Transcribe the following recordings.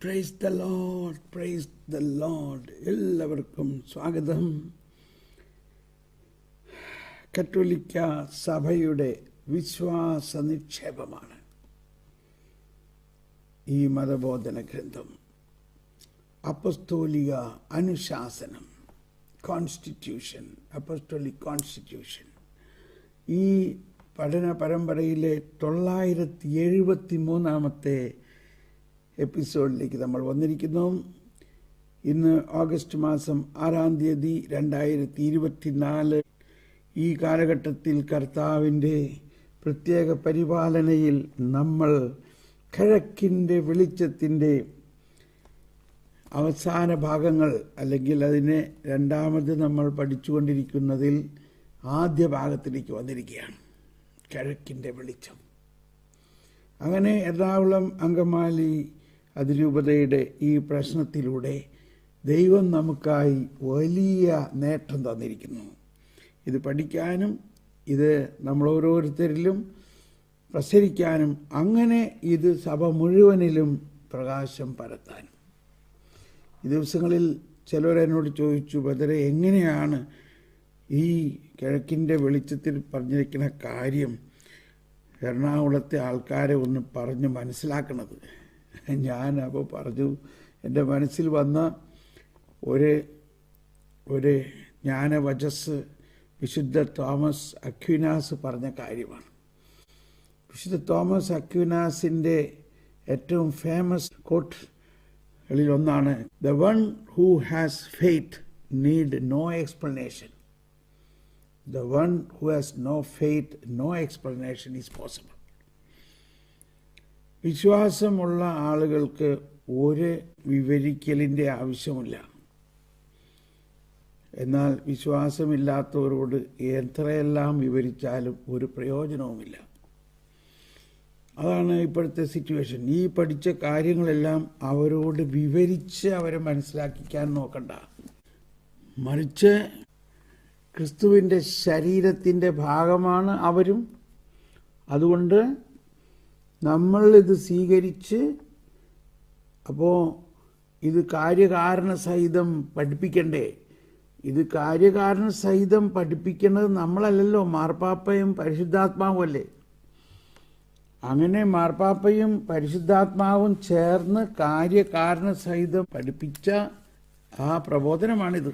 Price the Lord, praise the Lord. എല്ലാവർക്കും സ്വാഗതം. കത്തോലിക്ക സഭയുടെ വിശ്വാസ നിക്ഷേപമാണ് ഈ മതബോധന ഗ്രന്ഥം. അപ്പസ്തോലിക അനുശാസനം, കോൺസ്റ്റിറ്റ്യൂഷൻ, അപ്പസ്തോലിക് കോൺസ്റ്റിറ്റ്യൂഷൻ. ഈ പഠന പരമ്പരയിലെ 973 എപ്പിസോഡിലേക്ക് നമ്മൾ വന്നിരിക്കുന്നു. ഇന്ന് ഓഗസ്റ്റ് മാസം 6 2024. ഈ കാലഘട്ടത്തിൽ കർത്താവിൻ്റെ പ്രത്യേക പരിപാലനയിൽ നമ്മൾ കിഴക്കിൻ്റെ വെളിച്ചത്തിൻ്റെ അവസാന ഭാഗങ്ങൾ, അല്ലെങ്കിൽ അതിനെ രണ്ടാമത് നമ്മൾ പഠിച്ചുകൊണ്ടിരിക്കുന്നതിൽ ആദ്യ ഭാഗത്തിലേക്ക് വന്നിരിക്കുകയാണ്. കിഴക്കിൻ്റെ വെളിച്ചം. അങ്ങനെ എറണാകുളം അങ്കമാലി അതിരൂപതയുടെ ഈ പ്രശ്നത്തിലൂടെ ദൈവം നമുക്കായി വലിയ നേട്ടം തന്നിരിക്കുന്നു. ഇത് പഠിക്കാനും ഇത് നമ്മൾ ഓരോരുത്തരിലും പ്രസരിക്കാനും, അങ്ങനെ ഇത് സഭ മുഴുവനിലും പ്രകാശം പരത്താനും. ഈ ദിവസങ്ങളിൽ ചിലരെന്നോട് ചോദിച്ചു, ബദറെ, എങ്ങനെയാണ് ഈ കിഴക്കിൻ്റെ വെളിച്ചത്തിൽ പറഞ്ഞിരിക്കുന്ന കാര്യം എറണാകുളത്തെ ആൾക്കാരെ ഒന്ന് പറഞ്ഞ് മനസ്സിലാക്കണത്? ഞാൻ അപ്പോൾ പറഞ്ഞു, എൻ്റെ മനസ്സിൽ വന്ന ഒരു ജ്ഞാനവചസ് വിശുദ്ധ തോമസ് അക്വിനാസ് പറഞ്ഞ കാര്യമാണ്. വിശുദ്ധ തോമസ് അക്വിനാസിൻ്റെ ഏറ്റവും ഫേമസ് കോട്ടുകളിൽ ഒന്നാണ്, the one who has faith need no explanation. The one who has no faith, no explanation is possible. വിശ്വാസമുള്ള ആളുകൾക്ക് ഒരു വിവരിക്കലിൻ്റെ ആവശ്യമില്ല. എന്നാൽ വിശ്വാസമില്ലാത്തവരോട് എത്രയെല്ലാം വിവരിച്ചാലും ഒരു പ്രയോജനവുമില്ല. അതാണ് ഇപ്പോഴത്തെ സിറ്റുവേഷൻ. ഈ പഠിച്ച കാര്യങ്ങളെല്ലാം അവരോട് വിവരിച്ച് അവരെ മനസ്സിലാക്കിക്കാൻ നോക്കണ്ട. മറിച്ച് ക്രിസ്തുവിൻ്റെ ശരീരത്തിൻ്റെ ഭാഗമാണ് അവരും. അതുകൊണ്ട് നമ്മൾ ഇത് സ്വീകരിച്ച്, അപ്പോൾ ഇത് കാര്യകാരണ സഹിതം പഠിപ്പിക്കണ്ടേ? ഇത് കാര്യകാരണ സഹിതം പഠിപ്പിക്കുന്നത് നമ്മളല്ലല്ലോ, മാർപ്പാപ്പയും പരിശുദ്ധാത്മാവും അല്ലേ. അങ്ങനെ മാർപ്പാപ്പയും പരിശുദ്ധാത്മാവും ചേർന്ന് കാര്യകാരണ സഹിതം പഠിപ്പിച്ച ആ പ്രബോധനമാണിത്.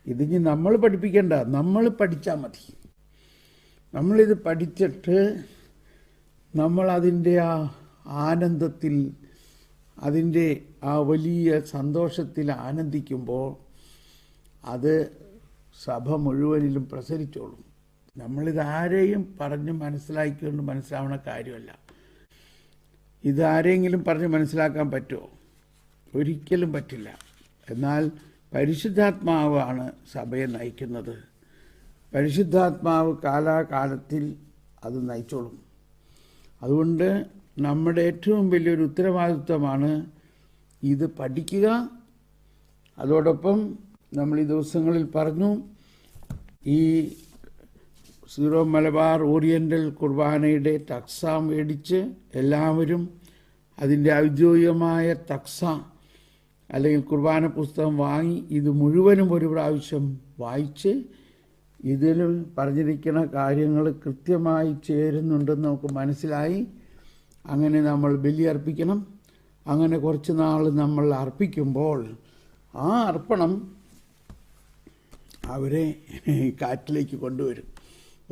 ഇതിന് നമ്മൾ പഠിപ്പിക്കേണ്ട, നമ്മൾ പഠിച്ചാൽ മതി. നമ്മളിത് പഠിച്ചിട്ട് നമ്മൾ അതിൻ്റെ ആ ആനന്ദത്തിൽ, അതിൻ്റെ ആ വലിയ സന്തോഷത്തിൽ ആനന്ദിക്കുമ്പോൾ അത് സഭ മുഴുവനിലും പ്രസരിച്ചോളും. നമ്മളിതാരെയും പറഞ്ഞ് മനസ്സിലാക്കിക്കൊണ്ട് മനസ്സിലാവുന്ന കാര്യമല്ല. ഇതാരെങ്കിലും പറഞ്ഞ് മനസ്സിലാക്കാൻ പറ്റുമോ? ഒരിക്കലും പറ്റില്ല. എന്നാൽ പരിശുദ്ധാത്മാവാണ് സഭയെ നയിക്കുന്നത്. പരിശുദ്ധാത്മാവ് കാലാകാലത്തിൽ അത് നയിച്ചോളും. അതുകൊണ്ട് നമ്മുടെ ഏറ്റവും വലിയൊരു ഉത്തരവാദിത്വമാണ് ഇത് പഠിക്കുക. അതോടൊപ്പം നമ്മൾ ഈ ദിവസങ്ങളിൽ പറഞ്ഞു, ഈ സീറോ മലബാർ ഓറിയൻ്റൽ കുർബാനയുടെ തക്സ മേടിച്ച് എല്ലാവരും അതിൻ്റെ ഔദ്യോഗികമായ തക്സ അല്ലെങ്കിൽ കുർബാന പുസ്തകം വാങ്ങി ഇത് മുഴുവനും ഒരു പ്രാവശ്യം വായിച്ച് ഇതിൽ പറഞ്ഞിരിക്കുന്ന കാര്യങ്ങൾ കൃത്യമായി ചേരുന്നുണ്ടെന്ന് നമുക്ക് മനസ്സിലായി. അങ്ങനെ നമ്മൾ ബലി അർപ്പിക്കണം. അങ്ങനെ കുറച്ച് നാൾ നമ്മൾ അർപ്പിക്കുമ്പോൾ ആ അർപ്പണം അവരെ കാറ്റിലേക്ക് കൊണ്ടുവരും,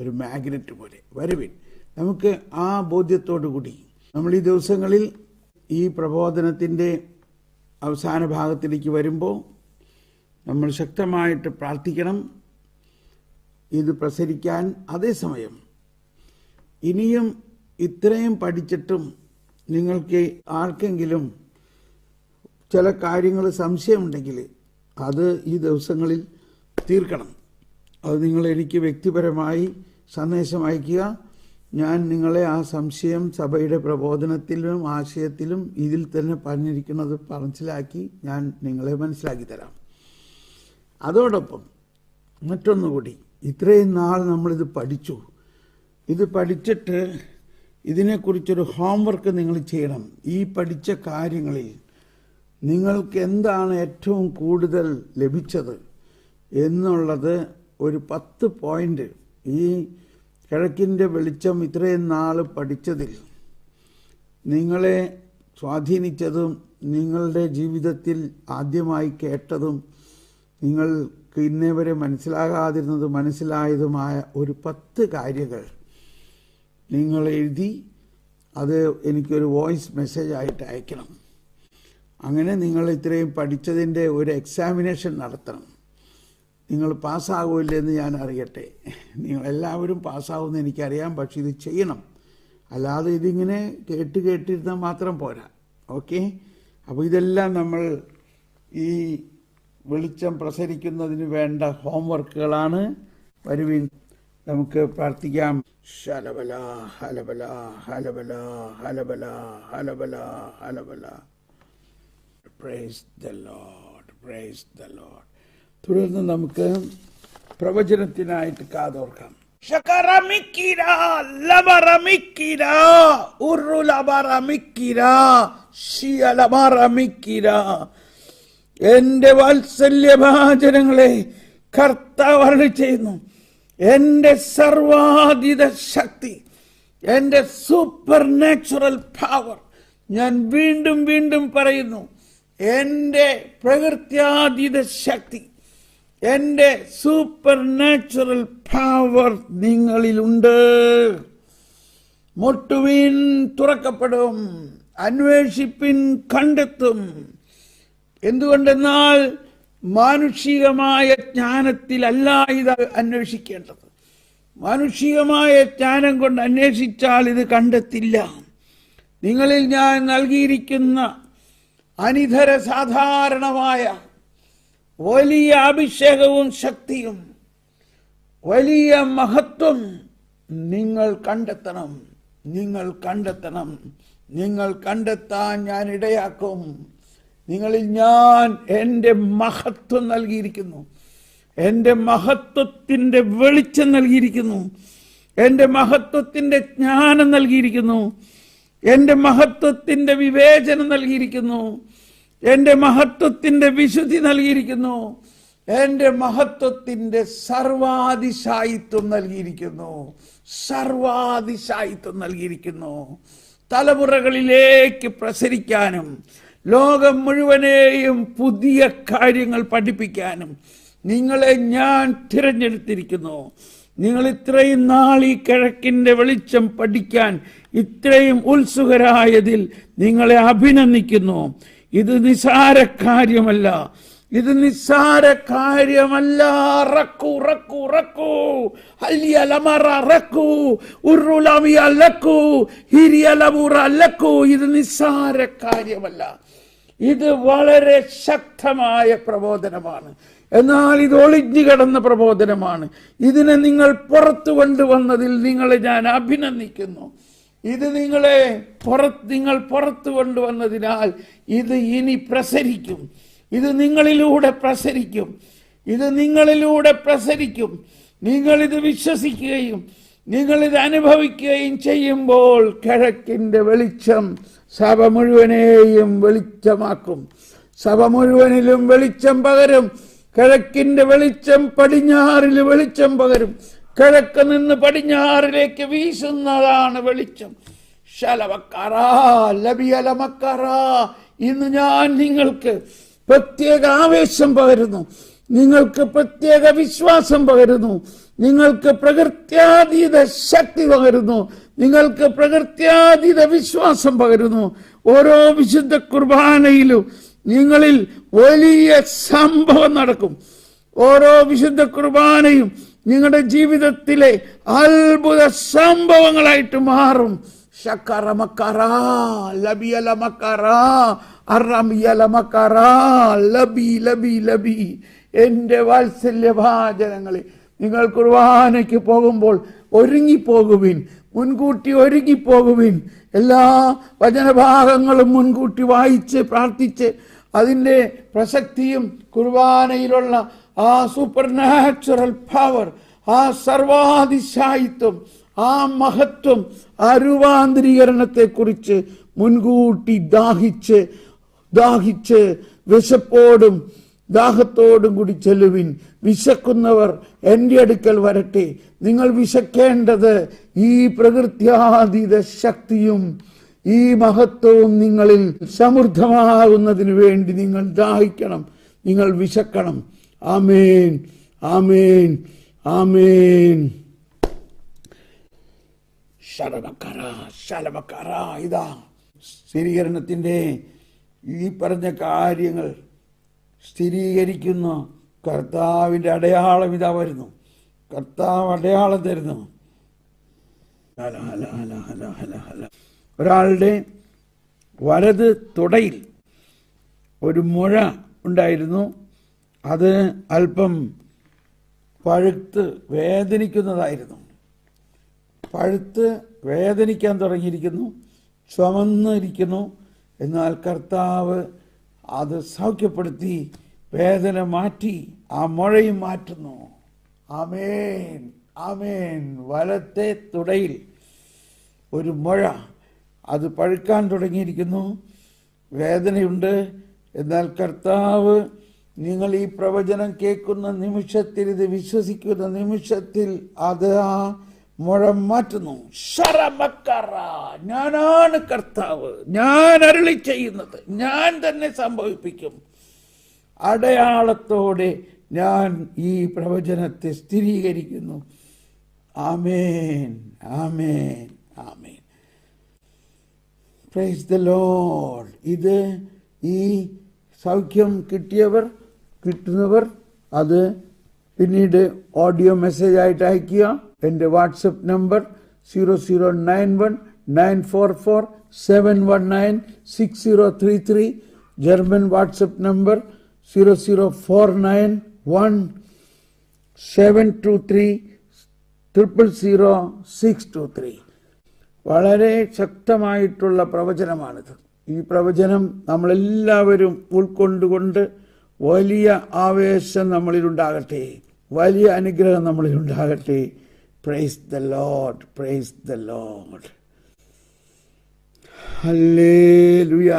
ഒരു മാഗ്നറ്റ് പോലെ. വരുവിൻ, നമുക്ക് ആ ബോധ്യത്തോടു കൂടി നമ്മൾ ഈ ദിവസങ്ങളിൽ ഈ പ്രബോധനത്തിൻ്റെ അവസാന ഭാഗത്തിലേക്ക് വരുമ്പോൾ നമ്മൾ ശക്തമായിട്ട് പ്രാർത്ഥിക്കണം ഇത് പ്രസരിക്കാൻ. അതേസമയം ഇനിയും ഇത്രയും പഠിച്ചിട്ടും നിങ്ങൾക്ക് ആർക്കെങ്കിലും ചില കാര്യങ്ങൾ സംശയമുണ്ടെങ്കിൽ അത് ഈ ദിവസങ്ങളിൽ തീർക്കണം. അത് നിങ്ങൾ എനിക്ക് വ്യക്തിപരമായി സന്ദേശം അയയ്ക്കുക. ഞാൻ നിങ്ങളെ ആ സംശയം സഭയുടെ പ്രബോധനത്തിലും ആശയത്തിലും ഇതിൽ തന്നെ പറഞ്ഞിരിക്കുന്നത് മനസ്സിലാക്കി ഞാൻ നിങ്ങളെ മനസ്സിലാക്കി തരാം. അതോടൊപ്പം മറ്റൊന്നുകൂടി, ഇത്രയും നാൾ നമ്മളിത് പഠിച്ചു. ഇത് പഠിച്ചിട്ട് ഇതിനെക്കുറിച്ചൊരു ഹോംവർക്ക് നിങ്ങൾ ചെയ്യണം. ഈ പഠിച്ച കാര്യങ്ങളിൽ നിങ്ങൾക്ക് എന്താണ് ഏറ്റവും കൂടുതൽ ലഭിച്ചത് എന്നുള്ളത് ഒരു 10 പോയിന്റ് ഈ കിഴക്കിൻ്റെ വെളിച്ചം ഇത്രയും നാൾ പഠിച്ചതിൽ നിങ്ങളെ സ്വാധീനിച്ചതും നിങ്ങളുടെ ജീവിതത്തിൽ ആദ്യമായി കേട്ടതും നിങ്ങൾക്ക് ഇന്നേ വരെ മനസ്സിലാകാതിരുന്നതും മനസ്സിലായതുമായ ഒരു 10 കാര്യങ്ങൾ നിങ്ങൾ എഴുതി അത് എനിക്കൊരു വോയിസ് മെസ്സേജായിട്ട് അയക്കണം. അങ്ങനെ നിങ്ങൾ ഇത്രയും പഠിച്ചതിൻ്റെ ഒരു എക്സാമിനേഷൻ നടത്തണം. നിങ്ങൾ പാസ്സാകില്ലെന്ന് ഞാൻ അറിയട്ടെ. നിങ്ങളെല്ലാവരും പാസ്സാവുമെന്ന് എനിക്കറിയാം, പക്ഷെ ഇത് ചെയ്യണം. അല്ലാതെ ഇതിങ്ങനെ കേട്ടിരുന്നാൽ മാത്രം പോരാ. ഓക്കെ, അപ്പോൾ ഇതെല്ലാം നമ്മൾ ഈ വെളിച്ചം പ്രസരിക്കുന്നതിന് വേണ്ട ഹോംവർക്കുകളാണ്. വരുവിൻ, നമുക്ക് പ്രാർത്ഥിക്കാം. ഹലബല ഹലബല ഹലബല ഹലബല ഹലബല ഹലബല. Praise the Lord, praise the Lord. തുടർന്ന് നമുക്ക് പ്രവചനത്തിനായിട്ട് കാതോർക്കാം. എന്റെ വാത്സല്യഭാചനങ്ങളെ കർത്താവ് അരുളി ചെയ്യുന്നു, എന്റെ സർവാതീത ശക്തി, എന്റെ സൂപ്പർ നാച്ചുറൽ പവർ, ഞാൻ വീണ്ടും വീണ്ടും പറയുന്നു, എന്റെ പ്രകൃത്യാതീത ശക്തി, എന്റെ സൂപ്പർ നാച്ചുറൽ പവർ നിങ്ങളിലുണ്ട്. മുട്ടുവിൻ തുറക്കപ്പെടും, അന്വേഷിപ്പിൻ കണ്ടെത്തും. എന്തുകൊണ്ടെന്നാൽ മാനുഷികമായ ജ്ഞാനത്തിലല്ല ഇത് അന്വേഷിക്കേണ്ടത്. മാനുഷികമായ ജ്ഞാനം കൊണ്ട് അന്വേഷിച്ചാൽ ഇത് കണ്ടെത്തില്ല. നിങ്ങളിൽ ഞാൻ നൽകിയിരിക്കുന്ന അനിതര സാധാരണമായ വലിയ അഭിഷേകവും ശക്തിയും വലിയ മഹത്വം നിങ്ങൾ കണ്ടെത്തണം. നിങ്ങൾ കണ്ടെത്തണം. നിങ്ങൾ കണ്ടെത്താൻ ഞാൻ ഇടയാക്കും. നിങ്ങളിൽ ഞാൻ എൻ്റെ മഹത്വം നൽകിയിരിക്കുന്നു. എൻ്റെ മഹത്വത്തിൻ്റെ വെളിച്ചം നൽകിയിരിക്കുന്നു. എൻ്റെ മഹത്വത്തിൻ്റെ ജ്ഞാനം നൽകിയിരിക്കുന്നു. എൻ്റെ മഹത്വത്തിൻ്റെ വിവേചനം നൽകിയിരിക്കുന്നു. എൻ്റെ മഹത്വത്തിൻ്റെ വിശുദ്ധി നൽകിയിരിക്കുന്നു. എൻ്റെ മഹത്വത്തിൻ്റെ സർവാതിശായിത്വം നൽകിയിരിക്കുന്നു. സർവാതിശായിത്വം നൽകിയിരിക്കുന്നു. തലമുറകളിലേക്ക് പ്രസരിക്കാനും ലോകം മുഴുവനെയും പുതിയ കാര്യങ്ങൾ പഠിപ്പിക്കാനും നിങ്ങളെ ഞാൻ തിരഞ്ഞെടുത്തിരിക്കുന്നു. നിങ്ങൾ ഇത്രയും നാൾ ഈ കിഴക്കിൻ്റെ വെളിച്ചം പഠിക്കാൻ ഇത്രയും ഉത്സുകരായതിൽ നിങ്ങളെ അഭിനന്ദിക്കുന്നു. ഇത് നിസാര കാര്യമല്ല. ഇത് നിസ്സാര കാര്യമല്ല. റക്കു റക്കു റക്കു അല്യലമറ റക്കു ഉറുലമിയ ലക്കു ഹിരിയലമുറ ലക്കു. ഇത് നിസ്സാര കാര്യമല്ല. ഇത് വളരെ ശക്തമായ പ്രബോധനമാണ്. എന്നാൽ ഇത് ഒളിഞ്ഞു കിടന്ന പ്രബോധനമാണ്. ഇതിനെ നിങ്ങൾ പുറത്തു കൊണ്ടുവന്നതിൽ നിങ്ങളെ ഞാൻ അഭിനന്ദിക്കുന്നു. ഇത് നിങ്ങൾ പുറത്തു കൊണ്ടുവന്നതിനാൽ ഇത് ഇനി പ്രസരിക്കും. ഇത് നിങ്ങളിലൂടെ പ്രസരിക്കും. ഇത് നിങ്ങളിലൂടെ പ്രസരിക്കും. നിങ്ങളിത് വിശ്വസിക്കുകയും നിങ്ങളിത് അനുഭവിക്കുകയും ചെയ്യുമ്പോൾ കിഴക്കിൻ്റെ വെളിച്ചം സഭ മുഴുവനെയും വെളിച്ചമാക്കും. സഭ മുഴുവനിലും വെളിച്ചം പകരും. കിഴക്കിൻ്റെ വെളിച്ചം പടിഞ്ഞാറിൽ വെളിച്ചം പകരും. കിഴക്ക് നിന്ന് പടിഞ്ഞാറിലേക്ക് വീശുന്നതാണ് വെളിച്ചം. ശലവക്കറാ ലബിയലമക്കറാ. ഇന്ന് ഞാൻ നിങ്ങൾക്ക് പ്രത്യേക ആവേശം പകരുന്നു. നിങ്ങൾക്ക് പ്രത്യേക വിശ്വാസം പകരുന്നു. നിങ്ങൾക്ക് പ്രകൃത്യാതീത ശക്തി പകരുന്നു. നിങ്ങൾക്ക് പ്രകൃത്യാതീത വിശ്വാസം പകരുന്നു. ഓരോ വിശുദ്ധ കുർബാനയിലും നിങ്ങളിൽ വലിയ സംഭവം നടക്കും. ഓരോ വിശുദ്ധ കുർബാനയും നിങ്ങളുടെ ജീവിതത്തിലെ അത്ഭുത സംഭവങ്ങളായിട്ട് മാറും. ശക്കറമക്കറാ ലബിയലമക്കറാ അറമിയലമക്കറാ ലബി ലബി ലബി. എൻ്റെ വാത്സല്യഭാചനങ്ങളെ, നിങ്ങൾ കുർബാനയ്ക്ക് പോകുമ്പോൾ ഒരുങ്ങിപ്പോകുവിൻ. മുൻകൂട്ടി ഒരുങ്ങിപ്പോകുവിൻ. എല്ലാ വചനഭാഗങ്ങളും മുൻകൂട്ടി വായിച്ച് പ്രാർത്ഥിച്ച് അതിൻ്റെ പ്രസക്തിയും കുർബാനയിലുള്ള ആ സൂപ്പർ നാച്ചുറൽ പവർ, ആ സർവാതിശായിത്വം, ആ മഹത്വം, ആ രൂപാന്തരീകരണത്തെക്കുറിച്ച് മുൻകൂട്ടി ദാഹിച്ച് വിശപ്പോടും ദാഹത്തോടും കൂടി ചെല്ലുവിൻ. വിശക്കുന്നവർ എൻ്റെ അടുക്കൽ വരട്ടെ. നിങ്ങൾ വിശക്കേണ്ടത് ഈ പ്രകൃത്യാതീത ശക്തിയും ഈ മഹത്വവും നിങ്ങളിൽ സമൃദ്ധമാകുന്നതിന് വേണ്ടി നിങ്ങൾ ദാഹിക്കണം, നിങ്ങൾ വിശക്കണം. ആമേൻ, ആമേൻ, ആമേൻ. ശലമക്കറ. ഇതാ സ്ഥിരീകരണത്തിൻ്റെ ഈ പറഞ്ഞ കാര്യങ്ങൾ സ്ഥിരീകരിക്കുന്ന കർത്താവിൻ്റെ അടയാളം ഇതാ വരുന്നു. കർത്താവ് അടയാളം തരുന്നു. ഒരാളുടെ വലത് തുടയിൽ ഒരു മുഴ ഉണ്ടായിരുന്നു. അത് അല്പം പഴുത്ത് വേദനിക്കുന്നതായിരുന്നു. പഴുത്ത് വേദനിക്കാൻ തുടങ്ങിയിരിക്കുന്നു, ചുമന്നിരിക്കുന്നു. എന്നാൽ കർത്താവ് അത് സൗഖ്യപ്പെടുത്തി വേദന മാറ്റി ആ മുഴയും മാറ്റുന്നു. ആമേൻ, ആമേൻ. വലത്തെ തുടയിൽ ഒരു മുഴ, അത് പഴുക്കാൻ തുടങ്ങിയിരിക്കുന്നു, വേദനയുണ്ട്. എന്നാൽ കർത്താവ്, നിങ്ങൾ ഈ പ്രവചനം കേൾക്കുന്ന നിമിഷത്തിൽ, ഇത് വിശ്വസിക്കുന്ന നിമിഷത്തിൽ അത് ആ മുഴം മാറ്റുന്നു. ശരമക്കറ. ഞാനാണ് കർത്താവ്, ഞാൻ അരുളി ചെയ്യുന്നത്, ഞാൻ തന്നെ സംഭവിപ്പിക്കും. അടയാളത്തോടെ ഞാൻ ഈ പ്രവചനത്തെ സ്ഥിരീകരിക്കുന്നു. Amen, amen, amen. Praise the Lord. ഇത് ഈ സൗഖ്യം കിട്ടുന്നവർ അത് പിന്നീട് ഓഡിയോ മെസ്സേജ് ആയിട്ട് അയക്കുക. എൻ്റെ WhatsApp number 00919447196033. German WhatsApp number 0049172300623. വളരെ ശക്തമായിട്ടുള്ള പ്രവചനമാണിത്. ഈ പ്രവചനം നമ്മളെല്ലാവരും ഉൾക്കൊണ്ടുകൊണ്ട് വലിയ ആവേശം നമ്മളിലുണ്ടാകട്ടെ, വലിയ അനുഗ്രഹം നമ്മളിലുണ്ടാകട്ടെ. Praise the Lord, praise the Lord. Hallelujah.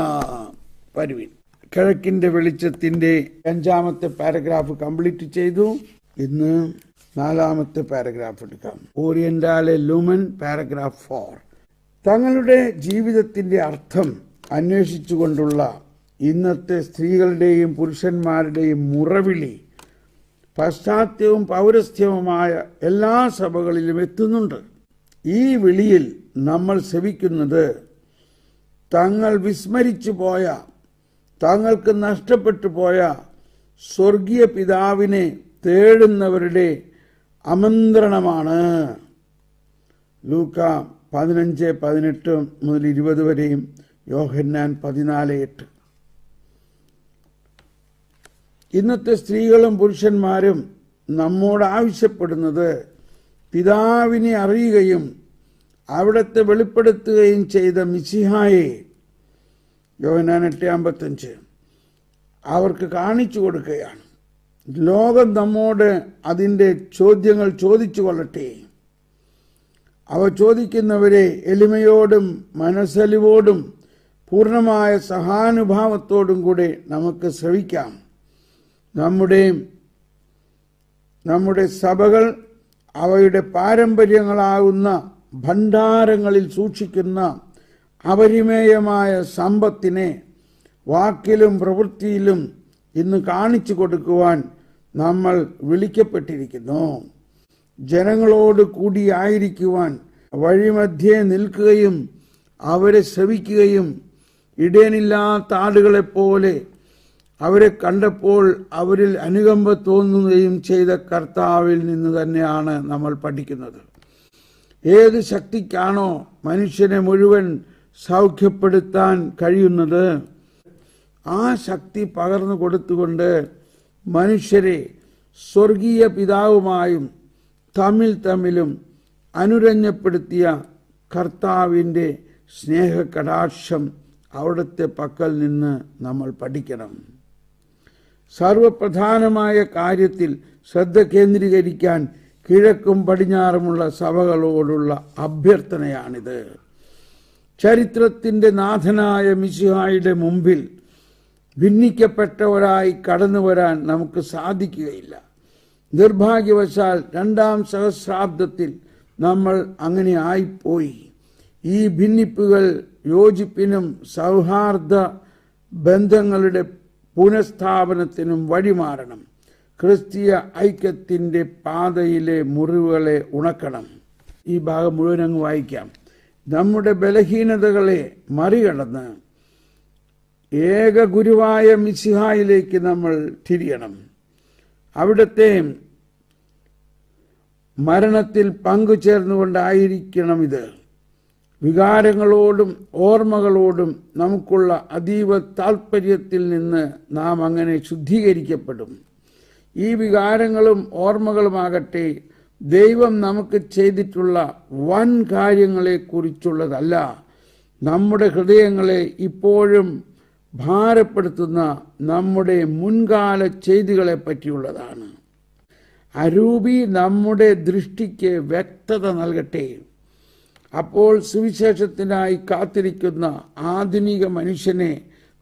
വരുവിൻ. കിഴക്കിൻ്റെ വെളിച്ചത്തിൻ്റെ 5ാമത്തെ പാരഗ്രാഫ് കംപ്ലീറ്റ് ചെയ്തു. ഇന്ന് 4ാമത്തെ പാരഗ്രാഫ് എടുക്കാം. ഓറിയന്റാലെ ലൂമൻ, പാരഗ്രാഫ് 4. തങ്ങളുടെ ജീവിതത്തിൻ്റെ അർത്ഥം അന്വേഷിച്ചുകൊണ്ടുള്ള ഇന്നത്തെ സ്ത്രീകളുടെയും പുരുഷന്മാരുടെയും മുറവിളി പാശ്ചാത്യവും പൗരസ്ത്യവുമായ എല്ലാ സഭകളിലും എത്തുന്നുണ്ട്. ഈ വിളിയിൽ നമ്മൾ സെവിക്കുന്നത് തങ്ങൾ വിസ്മരിച്ചു പോയ, തങ്ങൾക്ക് നഷ്ടപ്പെട്ടു പോയ സ്വർഗീയ പിതാവിനെ തേടുന്നവരുടെ ആമന്ത്രണമാണ്. ലൂക്ക 15:18-20 വരെയും യോഹന്നാൻ 14:8. ഇന്നത്തെ സ്ത്രീകളും പുരുഷന്മാരും നമ്മോട് ആവശ്യപ്പെടുന്നത് പിതാവിനെ അറിയുകയും അവിടത്തെ വെളിപ്പെടുത്തുകയും ചെയ്ത മിശിഹായെ, യോഹന്നാൻ 8:55, അവർക്ക് കാണിച്ചു കൊടുക്കുകയാണ്. ലോകം നമ്മോട് അതിൻ്റെ ചോദ്യങ്ങൾ ചോദിച്ചു കൊള്ളട്ടെ. അവ ചോദിക്കുന്നവരെ എളിമയോടും മനസ്സലിവോടും പൂർണ്ണമായ സഹാനുഭാവത്തോടും കൂടെ നമുക്ക് ശ്രവിക്കാം. നമ്മുടെ സഭകൾ അവയുടെ പാരമ്പര്യങ്ങളാകുന്ന ഭണ്ഡാരങ്ങളിൽ സൂക്ഷിക്കുന്ന അപരിമേയമായ സമ്പത്തിനെ വാക്കിലും പ്രവൃത്തിയിലും ഇന്ന് കാണിച്ചു കൊടുക്കുവാൻ നമ്മൾ വിളിക്കപ്പെട്ടിരിക്കുന്നു. ജനങ്ങളോട് കൂടിയായിരിക്കുവാൻ വഴിമധ്യേ നിൽക്കുകയും അവരെ ശ്രവിക്കുകയും ഇടയനില്ലാത്ത ആടുകളെപ്പോലെ അവരെ കണ്ടപ്പോൾ അവരിൽ അനുകമ്പ തോന്നുകയും ചെയ്ത കർത്താവിൽ നിന്ന് തന്നെയാണ് നമ്മൾ പഠിക്കുന്നത്. ഏത് ശക്തിക്കാണോ മനുഷ്യനെ മുഴുവൻ സൗഖ്യപ്പെടുത്താൻ കഴിയുന്നത്, ആ ശക്തി പകർന്നു കൊടുത്തുകൊണ്ട് മനുഷ്യരെ സ്വർഗീയ പിതാവുമായും തമ്മിലും അനുരഞ്ജപ്പെടുത്തിയ കർത്താവിൻ്റെ സ്നേഹകടാക്ഷം അവിടുത്തെ പക്കൽ നിന്ന് നമ്മൾ പഠിക്കണം. സർവപ്രധാനമായ കാര്യത്തിൽ ശ്രദ്ധ കേന്ദ്രീകരിക്കാൻ കിഴക്കും പടിഞ്ഞാറുമുള്ള സഭകളോടുള്ള അഭ്യർത്ഥനയാണിത്. ചരിത്രത്തിൻ്റെ നാഥനായ മിശിഹായുടെ മുമ്പിൽ ഭിന്നിക്കപ്പെട്ടവരായി കടന്നു വരാൻ നമുക്ക് സാധിക്കുകയില്ല. നിർഭാഗ്യവശാൽ 2-ാം സഹസ്രാബ്ദത്തിൽ നമ്മൾ അങ്ങനെ ആയിപ്പോയി. ഈ ഭിന്നിപ്പുകൾ യോജിപ്പിനും സൗഹാർദ്ദ ബന്ധങ്ങളുടെ പുനഃസ്ഥാപനത്തിനും വഴിമാറണം. ക്രിസ്തീയ ഐക്യത്തിൻ്റെ പാതയിലെ മുറിവുകളെ ഉണക്കണം. ഈ ഭാഗം മുഴുവൻ അങ്ങ് വായിക്കാം. നമ്മുടെ ബലഹീനതകളെ മറികടന്ന് ഏക ഗുരുവായ മിശിഹായിലേക്ക് നമ്മൾ തിരിയണം. അവിടുത്തെ മരണത്തിൽ പങ്കുചേർന്നുകൊണ്ടായിരിക്കണം ഇത്. വികാരങ്ങളോടും ഓർമ്മകളോടും നമുക്കുള്ള അതീവ താൽപ്പര്യത്തിൽ നിന്ന് നാം അങ്ങനെ ശുദ്ധീകരിക്കപ്പെടും. ഈ വികാരങ്ങളും ഓർമ്മകളുമാകട്ടെ ദൈവം നമുക്ക് ചെയ്തിട്ടുള്ള വൻ കാര്യങ്ങളെക്കുറിച്ചുള്ളതല്ല, നമ്മുടെ ഹൃദയങ്ങളെ ഇപ്പോഴും ഭാരപ്പെടുത്തുന്ന നമ്മുടെ മുൻകാല ചെയ്തികളെ പറ്റിയുള്ളതാണ്. അരൂപി നമ്മുടെ ദൃഷ്ടിക്ക് വ്യക്തത നൽകട്ടെ. അപ്പോൾ സുവിശേഷത്തിനായി കാത്തിരിക്കുന്ന ആധുനിക മനുഷ്യനെ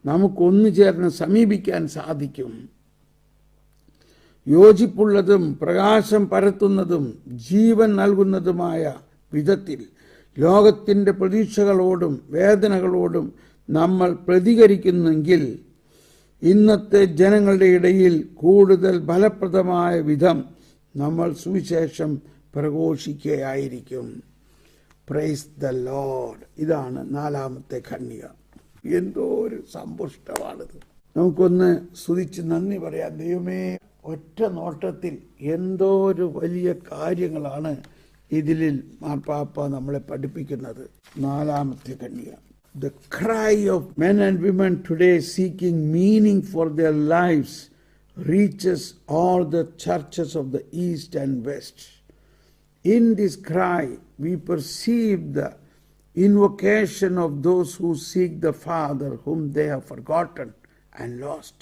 നമുക്കൊന്നു ചേർന്ന് സമീപിക്കാൻ സാധിക്കും. യോജിപ്പുള്ളതും പ്രകാശം പരത്തുന്നതും ജീവൻ നൽകുന്നതുമായ വിധത്തിൽ ലോകത്തിൻ്റെ പ്രതീക്ഷകളോടും വേദനകളോടും നമ്മൾ പ്രതികരിക്കുന്നെങ്കിൽ ഇന്നത്തെ ജനങ്ങളുടെ ഇടയിൽ കൂടുതൽ ഫലപ്രദമായ വിധം നമ്മൾ സുവിശേഷം പ്രഘോഷിക്കുകയായിരിക്കും. Price the Lord. ഇതാണ് 4-ാമത്തെ ഖണ്ഡിക. എന്തോ ഒരു സമ്പുഷ്ടമാണിത്. നമുക്കൊന്ന് സ്തുതിച്ച് നന്ദി പറയാം. ദൈവമേ, ഒറ്റ നോട്ടത്തിൽ എന്തോ ഒരു വലിയ കാര്യങ്ങളാണ് ഇതിൽ മാർപ്പാപ്പ നമ്മളെ പഠിപ്പിക്കുന്നത്. 4-ാമത്തെ ഖണ്ഡിക. The cry of men and women today seeking meaning for their lives reaches all the churches of the East and West. In this cry, we perceive the invocation of those who seek the Father whom they have forgotten and lost.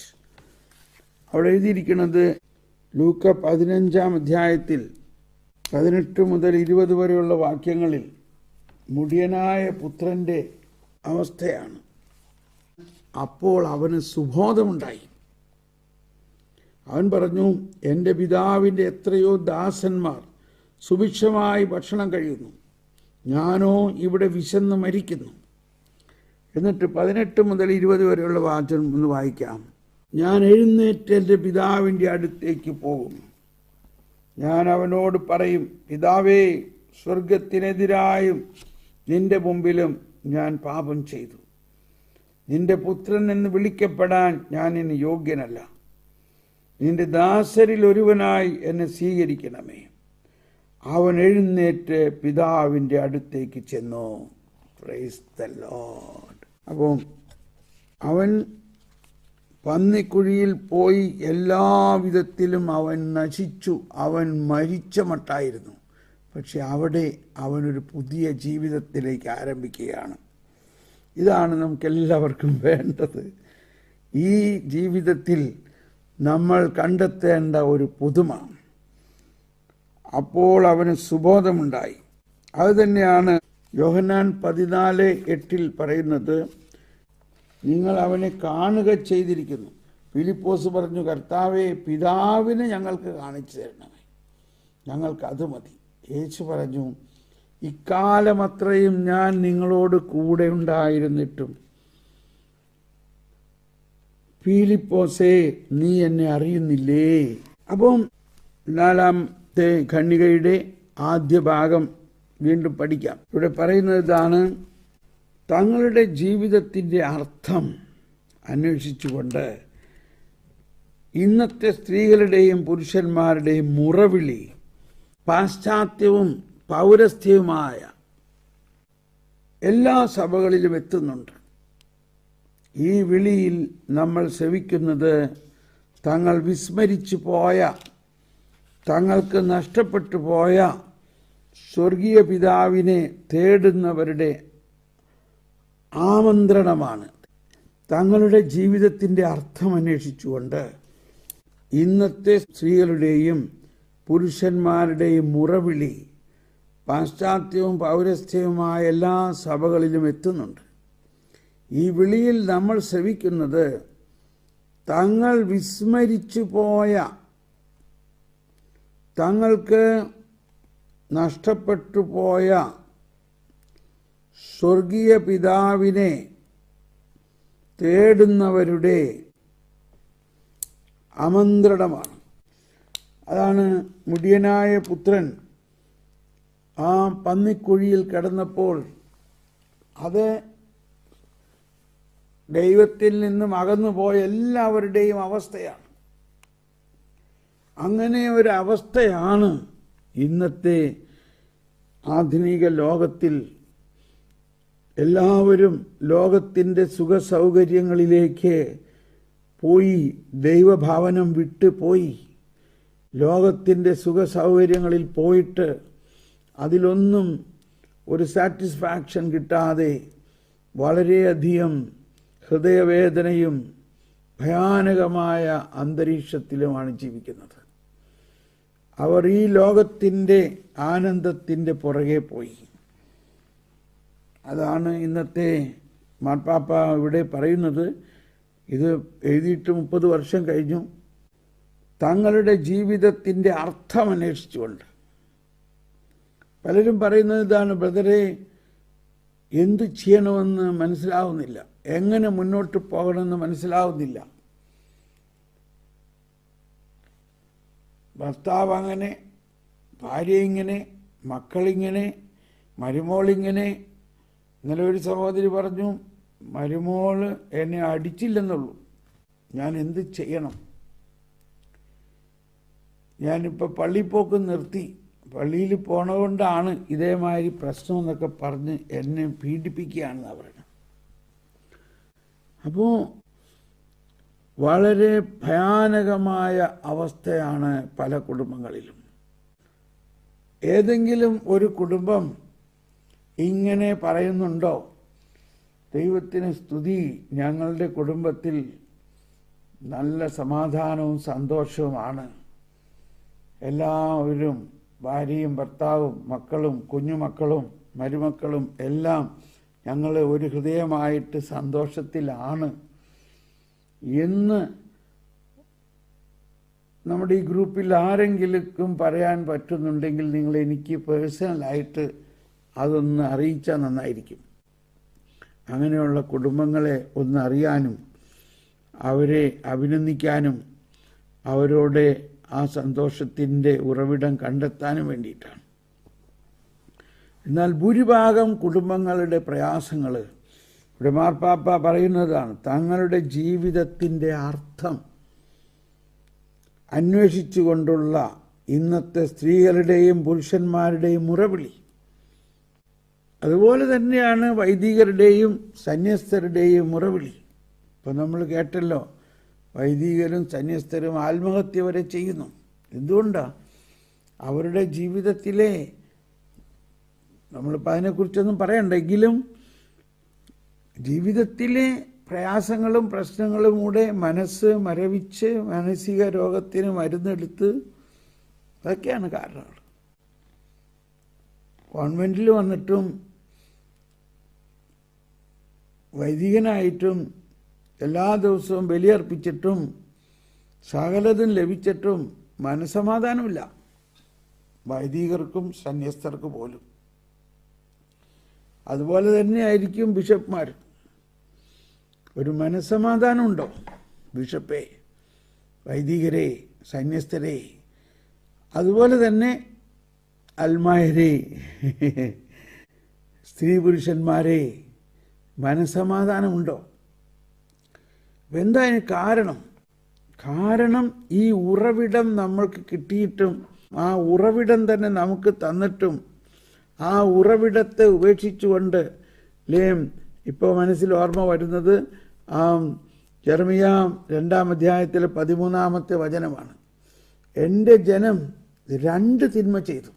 അവിടെ എഴുതിയിരിക്കുന്നത് ലൂക്ക 15-ാം അധ്യായത്തിൽ 18 മുതൽ 20 വരെയുള്ള വാക്യങ്ങളിൽ മുടിയനായ പുത്രൻ്റെ അവസ്ഥയാണ്. അപ്പോൾ അവന് സുബോധമുണ്ടായി. അവൻ പറഞ്ഞു, എൻ്റെ പിതാവിൻ്റെ എത്രയോ ദാസന്മാർ സുഭിക്ഷമായി ഭക്ഷണം കഴിയുന്നു, ഞാനോ ഇവിടെ വിശന്ന് മരിക്കുന്നു. എന്നിട്ട് 18 മുതൽ 20 വരെയുള്ള വാചകം ഒന്ന് വായിക്കാം. ഞാൻ എഴുന്നേറ്റ് എൻ്റെ പിതാവിൻ്റെ അടുത്തേക്ക് പോകും. ഞാൻ അവനോട് പറയും, പിതാവേ, സ്വർഗത്തിനെതിരായും നിന്റെ മുമ്പിലും ഞാൻ പാപം ചെയ്തു. നിന്റെ പുത്രൻ എന്ന് വിളിക്കപ്പെടാൻ ഞാൻ ഇനി യോഗ്യനല്ല. നിന്റെ ദാസരിൽ ഒരുവനായി എന്നെ സ്വീകരിക്കണമേ. അവൻ എഴുന്നേറ്റ് പിതാവിൻ്റെ അടുത്തേക്ക് ചെന്നു. Price the Lord. അപ്പോൾ അവൻ പന്നിക്കുഴിയിൽ പോയി എല്ലാവിധത്തിലും അവൻ നശിച്ചു. അവൻ മരിച്ച മട്ടായിരുന്നു. പക്ഷെ അവിടെ അവനൊരു പുതിയ ജീവിതത്തിലേക്ക് ആരംഭിക്കുകയാണ്. ഇതാണ് നമുക്കെല്ലാവർക്കും വേണ്ടത്. ഈ ജീവിതത്തിൽ നമ്മൾ കണ്ടെത്തേണ്ട ഒരു പുതുമ. അപ്പോൾ അവന് സുബോധമുണ്ടായി. അതുതന്നെയാണ് യോഹന്നാൻ 14:8 പറയുന്നത്, നിങ്ങൾ അവനെ കാണുക ചെയ്തിരിക്കുന്നു. ഫിലിപ്പോസ് പറഞ്ഞു, കർത്താവേ, പിതാവിനെ ഞങ്ങൾക്ക് കാണിച്ചു തരണമേ, ഞങ്ങൾക്ക് അത് മതി. യേശു പറഞ്ഞു, ഇക്കാലമത്രയും ഞാൻ നിങ്ങളോട് കൂടെ ഉണ്ടായിരുന്നിട്ടും ഫിലിപ്പോസേ, നീ എന്നെ അറിയുന്നില്ലേ? അപ്പം 4-ാമത്തെ ഖണ്ഡികയുടെ ആദ്യ ഭാഗം വീണ്ടും പഠിക്കാം. ഇവിടെ പറയുന്നത് ഇതാണ്: തങ്ങളുടെ ജീവിതത്തിൻ്റെ അർത്ഥം അന്വേഷിച്ചുകൊണ്ട് ഇന്നത്തെ സ്ത്രീകളുടെയും പുരുഷന്മാരുടെയും മുറവിളി പാശ്ചാത്യവും പൗരസ്ത്യവുമായ എല്ലാ സഭകളിലും എത്തുന്നുണ്ട്. ഈ വിളിയിൽ നമ്മൾ ശ്രവിക്കുന്നത് തങ്ങൾ വിസ്മരിച്ചു പോയ, തങ്ങൾക്ക് നഷ്ടപ്പെട്ടു പോയ സ്വർഗീയ പിതാവിനെ തേടുന്നവരുടെ ആമന്ത്രണമാണ്. തങ്ങളുടെ ജീവിതത്തിൻ്റെ അർത്ഥം അന്വേഷിച്ചുകൊണ്ട് ഇന്നത്തെ സ്ത്രീകളുടെയും പുരുഷന്മാരുടെയും മുറവിളി പാശ്ചാത്യവും പൗരസ്ത്യവുമായ എല്ലാ സഭകളിലും എത്തുന്നുണ്ട്. ഈ വിളിയിൽ നമ്മൾ ശ്രവിക്കുന്നത് തങ്ങൾ വിസ്മരിച്ചു പോയ, തങ്ങൾക്ക് നഷ്ടപ്പെട്ടു പോയ സ്വർഗീയ പിതാവിനെ തേടുന്നവരുടെ ആമന്ത്രണമാണ്. അതാണ് മുടിയനായ പുത്രൻ ആ പന്നിക്കുഴിയിൽ കിടന്നപ്പോൾ അത് ദൈവത്തിൽ നിന്നും അകന്നുപോയ എല്ലാവരുടെയും അവസ്ഥയാണ്. അങ്ങനെ ഒരു അവസ്ഥയാണ് ഇന്നത്തെ ആധുനിക ലോകത്തിൽ. എല്ലാവരും ലോകത്തിൻ്റെ സുഖസൗകര്യങ്ങളിലേക്ക് പോയി, ദൈവഭവനം വിട്ട് പോയി. ലോകത്തിൻ്റെ സുഖസൗകര്യങ്ങളിൽ പോയിട്ട് അതിലൊന്നും ഒരു സാറ്റിസ്ഫാക്ഷൻ കിട്ടാതെ വളരെയധികം ഹൃദയവേദനയും ഭയാനകമായ അന്തരീക്ഷത്തിലുമാണ് ജീവിക്കുന്നത്. അവർ ഈ ലോകത്തിൻ്റെ ആനന്ദത്തിൻ്റെ പുറകെ പോയി. അതാണ് ഇന്നത്തെ മാർപ്പാപ്പ ഇവിടെ പറയുന്നത്. ഇത് എഴുതിയിട്ട് 30 വർഷം കഴിഞ്ഞു. തങ്ങളുടെ ജീവിതത്തിൻ്റെ അർത്ഥം അന്വേഷിച്ചുകൊണ്ട് പലരും പറയുന്നത് ഇതാണ്: ബ്രദറെ, എന്തു ചെയ്യണമെന്ന് മനസ്സിലാവുന്നില്ല, എങ്ങനെ മുന്നോട്ട് പോകണമെന്ന് മനസ്സിലാവുന്നില്ല. ഭർത്താവ് അങ്ങനെ, ഭാര്യ ഇങ്ങനെ, മക്കളിങ്ങനെ, മരുമോളിങ്ങനെ. ഇന്നലെ ഒരു സഹോദരി പറഞ്ഞു, മരുമോള് എന്നെ അടിച്ചില്ലെന്നുള്ളൂ, ഞാൻ എന്ത് ചെയ്യണം? ഞാനിപ്പോൾ പള്ളിപ്പോക്ക് നിർത്തി, പള്ളിയിൽ പോണതുകൊണ്ടാണ് ഇതേമാതിരി പ്രശ്നം എന്നൊക്കെ പറഞ്ഞ് എന്നെ പീഡിപ്പിക്കുകയാണെന്ന് പറയുന്നത്. അപ്പോൾ വളരെ ഭയാനകമായ അവസ്ഥയാണ് പല കുടുംബങ്ങളിലും. ഏതെങ്കിലും ഒരു കുടുംബം ഇങ്ങനെ പറയുന്നുണ്ടോ? ദൈവത്തിന് സ്തുതി, ഞങ്ങളുടെ കുടുംബത്തിൽ നല്ല സമാധാനവും സന്തോഷവുമാണ്. എല്ലാവരും, ഭാര്യയും ഭർത്താവും മക്കളും കുഞ്ഞുമക്കളും മരുമക്കളും എല്ലാം ഞങ്ങൾ ഒരു ഹൃദയമായിട്ട് സന്തോഷത്തിലാണ് എന്ന് നമ്മുടെ ഈ ഗ്രൂപ്പിൽ ആരെങ്കിലും പറയാൻ പറ്റുന്നുണ്ടെങ്കിൽ നിങ്ങൾ എനിക്ക് പേഴ്സണലായിട്ട് അതൊന്ന് അറിയിച്ചാൽ നന്നായിരിക്കും. അങ്ങനെയുള്ള കുടുംബങ്ങളെ ഒന്ന് അറിയാനും അവരെ അഭിനന്ദിക്കാനും അവരോട് ആ സന്തോഷത്തിൻ്റെ ഉറവിടം കണ്ടെത്താനും വേണ്ടിയിട്ടാണ്. എന്നാൽ ഭൂരിഭാഗം കുടുംബങ്ങളുടെ പ്രയാസങ്ങൾ ഇവിടെ മാർപ്പാപ്പ പറയുന്നതാണ്. തങ്ങളുടെ ജീവിതത്തിൻ്റെ അർത്ഥം അന്വേഷിച്ചുകൊണ്ടുള്ള ഇന്നത്തെ സ്ത്രീകളുടെയും പുരുഷന്മാരുടെയും മുറവിളി. അതുപോലെ തന്നെയാണ് വൈദികരുടെയും സന്യസ്തരുടെയും മുറവിളി. ഇപ്പം നമ്മൾ കേട്ടല്ലോ, വൈദികരും സന്യസ്തരും ആത്മഹത്യ വരെ ചെയ്യുന്നു. എന്തുകൊണ്ടാണ്? അവരുടെ ജീവിതത്തിലെ, നമ്മളിപ്പോൾ അതിനെക്കുറിച്ചൊന്നും പറയണ്ടെങ്കിലും, ജീവിതത്തിലെ പ്രയാസങ്ങളും പ്രശ്നങ്ങളും കൂടെ മനസ്സ് മരവിച്ച് മാനസിക രോഗത്തിന് മരുന്നെടുത്ത്, അതൊക്കെയാണ് കാരണങ്ങൾ. കോൺവെൻറ്റിൽ വന്നിട്ടും വൈദികനായിട്ടും എല്ലാ ദിവസവും ബലിയർപ്പിച്ചിട്ടും സകലതും ലഭിച്ചിട്ടും മനസ്സമാധാനമില്ല, വൈദികർക്കും സന്യസ്തർക്ക് പോലും. അതുപോലെ തന്നെയായിരിക്കും ബിഷപ്പ്മാർ. ഒരു മനസ്സമാധാനമുണ്ടോ? ബിഷപ്പേ, വൈദികരെ, സന്യസ്തരെ, അതുപോലെ തന്നെ അൽമായരെ, സ്ത്രീ പുരുഷന്മാരെ, മനസ്സമാധാനമുണ്ടോ? എന്താ അതിന് കാരണം? കാരണം ഈ ഉറവിടം നമ്മൾക്ക് കിട്ടിയിട്ടും ആ ഉറവിടം തന്നെ നമുക്ക് തന്നിട്ടും ആ ഉറവിടത്തെ ഉപേക്ഷിച്ചുകൊണ്ട് ഇപ്പോൾ മനസ്സിൽ ഓർമ്മ വരുന്നത് യെരമ്യ 2-ാം അധ്യായത്തിലെ 13-ാമത്തെ വചനമാണ്. എൻ്റെ ജനം 2 തിന്മ ചെയ്തു,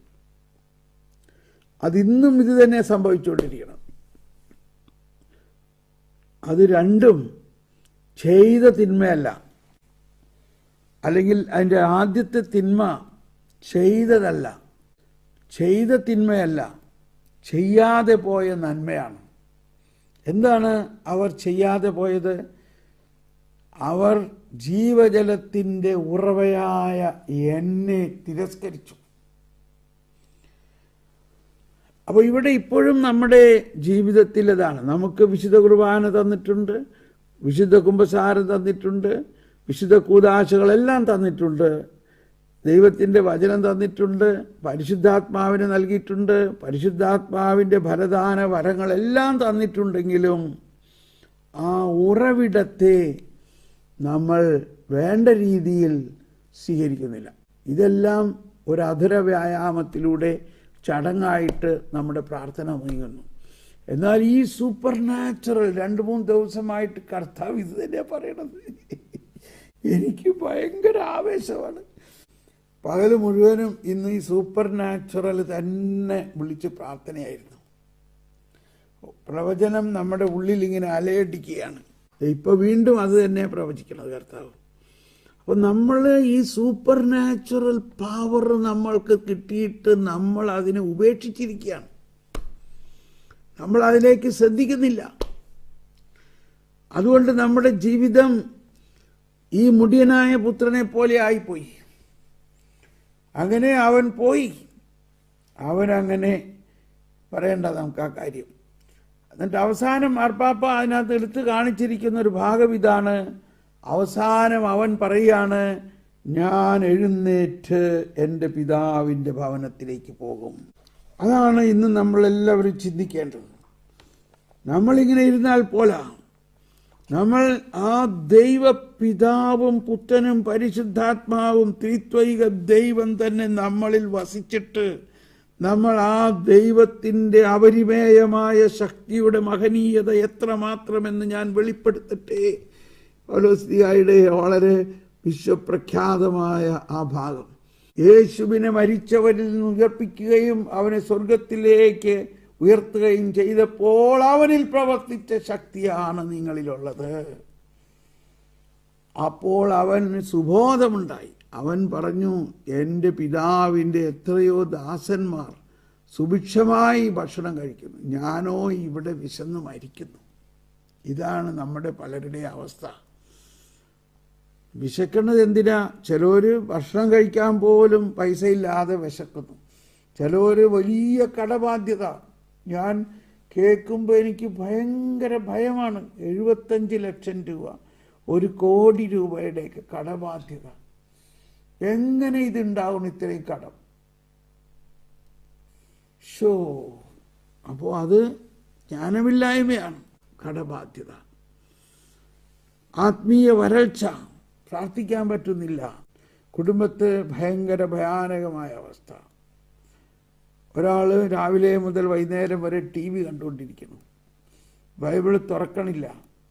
അതിന്നും ഇത് തന്നെ സംഭവിച്ചുകൊണ്ടിരിക്കണം. അത് രണ്ടും ചെയ്ത തിന്മയല്ല, അല്ലെങ്കിൽ അതിൻ്റെ ആദ്യത്തെ തിന്മ ചെയ്തതല്ല, ചെയ്ത തിന്മയല്ല, ചെയ്യാതെ പോയ നന്മയാണ്. എന്താണ് അവർ ചെയ്യാതെ പോയത്? അവർ ജീവജലത്തിൻ്റെ ഉറവയായ എന്നെ തിരസ്കരിച്ചു. അപ്പോൾ ഇവിടെ ഇപ്പോഴും നമ്മുടെ ജീവിതത്തിലതാണ്. നമുക്ക് വിശുദ്ധ കുർബാന തന്നിട്ടുണ്ട്, വിശുദ്ധ കുമ്പസാരം തന്നിട്ടുണ്ട്, വിശുദ്ധ കൂദാശകളെല്ലാം തന്നിട്ടുണ്ട്, ദൈവത്തിൻ്റെ വചനം തന്നിട്ടുണ്ട്, പരിശുദ്ധാത്മാവിനെ നൽകിയിട്ടുണ്ട്, പരിശുദ്ധാത്മാവിൻ്റെ ഫലദാന വരങ്ങളെല്ലാം തന്നിട്ടുണ്ടെങ്കിലും ആ ഉറവിടത്തെ നമ്മൾ വേണ്ട രീതിയിൽ സ്വീകരിക്കുന്നില്ല. ഇതെല്ലാം ഒരു അധുര വ്യായാമത്തിലൂടെ ചടങ്ങായിട്ട് നമ്മുടെ പ്രാർത്ഥന നീങ്ങുന്നു. എന്നാൽ ഈ സൂപ്പർ നാച്ചുറൽ 2-3 ദിവസമായിട്ട് കർത്താവ് ഇത് തന്നെയാണ് പറയണത്. എനിക്ക് ഭയങ്കര ആവേശമാണ്. പകൽ മുഴുവനും ഇന്ന് ഈ സൂപ്പർ നാച്ചുറൽ തന്നെ വിളിച്ച് പ്രാർത്ഥനയായിരുന്നു. പ്രവചനം നമ്മുടെ ഉള്ളിൽ ഇങ്ങനെ അലയടിക്കുകയാണ്. ഇപ്പോൾ വീണ്ടും അത് തന്നെ പ്രവചിക്കുന്നത് കർത്താവ്. അപ്പോൾ നമ്മൾ ഈ സൂപ്പർ നാച്ചുറൽ പവർ നമ്മൾക്ക് കിട്ടിയിട്ട് നമ്മൾ അതിനെ ഉപേക്ഷിച്ചിരിക്കുകയാണ്. നമ്മൾ അതിലേക്ക് ശ്രദ്ധിക്കുന്നില്ല. അതുകൊണ്ട് നമ്മുടെ ജീവിതം ഈ മുടിയനായ പുത്രനെ പോലെ ആയിപ്പോയി. അങ്ങനെ അവൻ പോയി. അവനങ്ങനെ പറയേണ്ട നമുക്ക് ആ കാര്യം. എന്നിട്ട് അവസാനം മാർപ്പാപ്പ അതിനകത്ത് എടുത്ത് കാണിച്ചിരിക്കുന്ന ഒരു ഭാഗം ഇതാണ്. അവസാനം അവൻ പറയാണ്, ഞാൻ എഴുന്നേറ്റ് എൻ്റെ പിതാവിൻ്റെ ഭവനത്തിലേക്ക് പോകും. അതാണ് ഇന്ന് നമ്മളെല്ലാവരും ചിന്തിക്കേണ്ടത്. നമ്മളിങ്ങനെ ഇരുന്നാൽ പോരാ. നമ്മൾ ആ ദൈവപിതാവും പുത്രനും പരിശുദ്ധാത്മാവും ത്രിത്വൈക ദൈവം തന്നെ നമ്മളിൽ വസിച്ചിട്ട് നമ്മൾ ആ ദൈവത്തിൻ്റെ അപരിമേയമായ ശക്തിയുടെ മഹനീയത എത്രമാത്രമെന്ന് ഞാൻ വെളിപ്പെടുത്തട്ടെ. പൗലോസ്ലീഹായുടെ വളരെ വിശ്വപ്രഖ്യാതമായ ആ ഭാഗം, യേശുവിനെ മരിച്ചവരിൽ നിന്ന് ഉയർപ്പിക്കുകയും അവനെ സ്വർഗത്തിലേക്ക് ഉയർത്തുകയും ചെയ്തപ്പോൾ അവനിൽ പ്രവർത്തിച്ച ശക്തിയാണ് നിങ്ങളിലുള്ളത്. അപ്പോൾ അവന് സുബോധമുണ്ടായി. അവൻ പറഞ്ഞു, എൻ്റെ പിതാവിൻ്റെ എത്രയോ ദാസന്മാർ സുഭിക്ഷമായി ഭക്ഷണം കഴിക്കുന്നു, ഞാനോ ഇവിടെ വിശന്നു മരിക്കുന്നു. ഇതാണ് നമ്മുടെ പലരുടെ അവസ്ഥ. വിശക്കുന്നത് എന്തിനാ? ചിലർ ഭക്ഷണം കഴിക്കാൻ പോലും പൈസയില്ലാതെ വിശക്കുന്നു. ചിലർ വലിയ കടബാധ്യത. ഞാൻ കേൾക്കുമ്പോൾ എനിക്ക് ഭയങ്കര ഭയമാണ്. 75 ലക്ഷം രൂപ, 1 കോടി രൂപയുടെയൊക്കെ കടബാധ്യത. എങ്ങനെ ഇതുണ്ടാവണം ഇത്രയും കടം? അപ്പോൾ അത് ജ്ഞാനമില്ലായ്മയാണ്. കടബാധ്യത, ആത്മീയ വരൾച്ച, പ്രാർത്ഥിക്കാൻ പറ്റുന്നില്ല, കുടുംബത്ത് ഭയങ്കര ഭയാനകമായ അവസ്ഥ. ഒരാൾ രാവിലെ മുതൽ വൈകുന്നേരം വരെ TV കണ്ടുകൊണ്ടിരിക്കുന്നു, ബൈബിൾ തുറക്കണില്ല,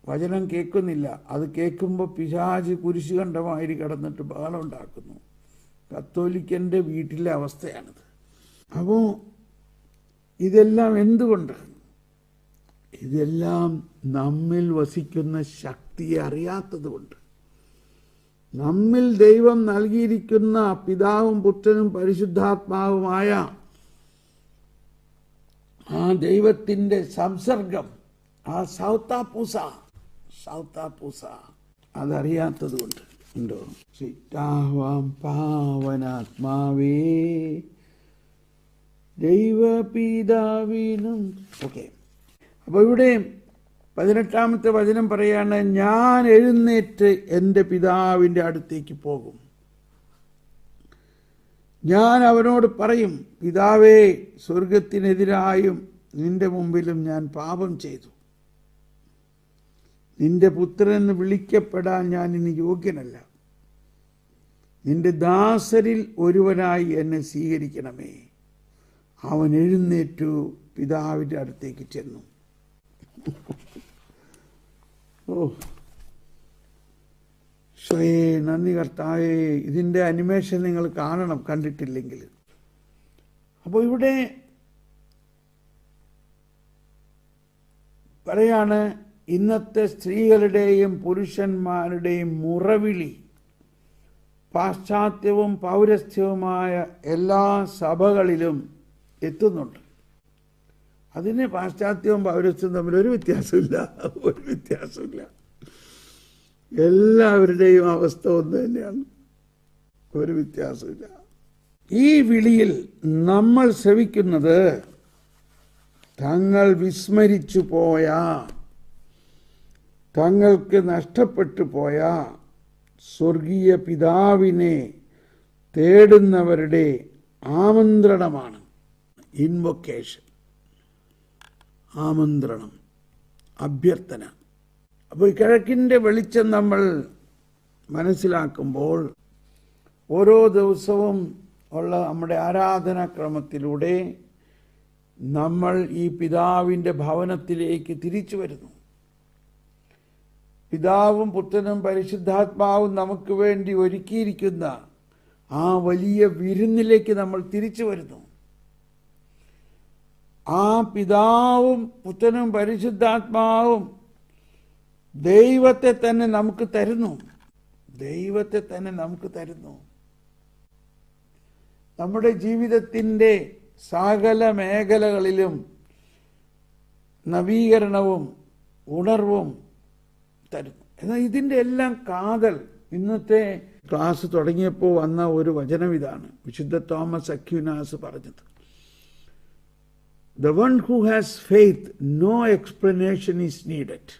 വചനം കേൾക്കുന്നില്ല. അത് കേൾക്കുമ്പോൾ പിശാച് കുരിശ് കണ്ടമാതിരി കിടന്നിട്ട് ബഹളം ഉണ്ടാക്കുന്നു. കത്തോലിക്കൻ്റെ വീട്ടിലെ അവസ്ഥയാണിത്. അപ്പോൾ ഇതെല്ലാം എന്തുകൊണ്ട്? ഇതെല്ലാം നമ്മിൽ വസിക്കുന്ന ശക്തിയെ അറിയാത്തത് കൊണ്ട്. നമ്മിൽ ദൈവം നൽകിയിരിക്കുന്ന പിതാവും പുത്രനും പരിശുദ്ധാത്മാവുമായ ആ ദൈവത്തിൻ്റെ സംസർഗം, ആ സൗത്താപൂസ അതറിയാത്തത് കൊണ്ട് ഉണ്ടോ? ചിറ്റാവാം പാവനാത്മാവേ ദൈവപിതാവിനും. ഓക്കെ, അപ്പോൾ ഇവിടെ 18-ാമത്തെ വചനം പറയാണ്, ഞാൻ എഴുന്നേറ്റ് എൻ്റെ പിതാവിൻ്റെ അടുത്തേക്ക് പോകും. ഞാൻ അവനോട് പറയും, പിതാവേ, സ്വർഗത്തിനെതിരായും നിന്റെ മുമ്പിലും ഞാൻ പാപം ചെയ്തു. നിന്റെ പുത്രനെന്ന് വിളിക്കപ്പെടാൻ ഞാൻ ഇനി യോഗ്യനല്ല. നിന്റെ ദാസരിൽ ഒരുവനായി എന്നെ സ്വീകരിക്കണമേ. അവൻ എഴുന്നേറ്റു പിതാവിൻ്റെ അടുത്തേക്ക് ചെന്നു. നന്ദി കർത്താവേ. ഇതിൻ്റെ അനിമേഷൻ നിങ്ങൾ കാണണം, കണ്ടിട്ടില്ലെങ്കിൽ. അപ്പോൾ ഇവിടെ പറയാണ്, ഇന്നത്തെ സ്ത്രീകളുടെയും പുരുഷന്മാരുടെയും മുറവിളി പാശ്ചാത്യവും പൗരസ്ത്യവുമായ എല്ലാ സഭകളിലും എത്തുന്നുണ്ട്. അതിന് പാശ്ചാത്യവും പൗരസ്ത്യവും തമ്മിൽ ഒരു വ്യത്യാസമില്ല. എല്ലാവരുടെയും അവസ്ഥ ഒന്ന് തന്നെയാണ്, ഒരു വ്യത്യാസമില്ല. ഈ വിളിയിൽ നമ്മൾ ശ്രവിക്കുന്നത് തങ്ങൾ വിസ്മരിച്ചു പോയ, തങ്ങൾക്ക് നഷ്ടപ്പെട്ടു പോയ സ്വർഗീയ പിതാവിനെ തേടുന്നവരുടെ ആമന്ത്രണമാണ്. ഇൻവൊക്കേഷൻ, ആമന്ത്രണം, അഭ്യർത്ഥന. അപ്പോൾ ഈ കിഴക്കിൻ്റെ വെളിച്ചം നമ്മൾ മനസ്സിലാക്കുമ്പോൾ ഓരോ ദിവസവും ഉള്ള നമ്മുടെ ആരാധനാക്രമത്തിലൂടെ നമ്മൾ ഈ പിതാവിൻ്റെ ഭവനത്തിലേക്ക് തിരിച്ചു വരുന്നു. പിതാവും പുത്രനും പരിശുദ്ധാത്മാവും നമുക്ക് വേണ്ടി ഒരുക്കിയിരിക്കുന്ന ആ വലിയ വിരുന്നിലേക്ക് നമ്മൾ തിരിച്ചു വരുന്നു. ആ പിതാവും പുത്രനും പരിശുദ്ധാത്മാവും ദൈവത്തെ തന്നെ നമുക്ക് തരുന്നു. നമ്മുടെ ജീവിതത്തിൻ്റെ സകല മേഖലകളിലും നവീകരണവും ഉണർവും തരുന്നു. എന്നാൽ ഇതിൻ്റെ എല്ലാം കാതൽ ഇന്നത്തെ ക്ലാസ് തുടങ്ങിയപ്പോൾ വന്ന ഒരു വചനം ഇതാണ്. വിശുദ്ധ തോമസ് അക്വിനാസ് പറഞ്ഞത്, The one who has faith, no explanation is needed.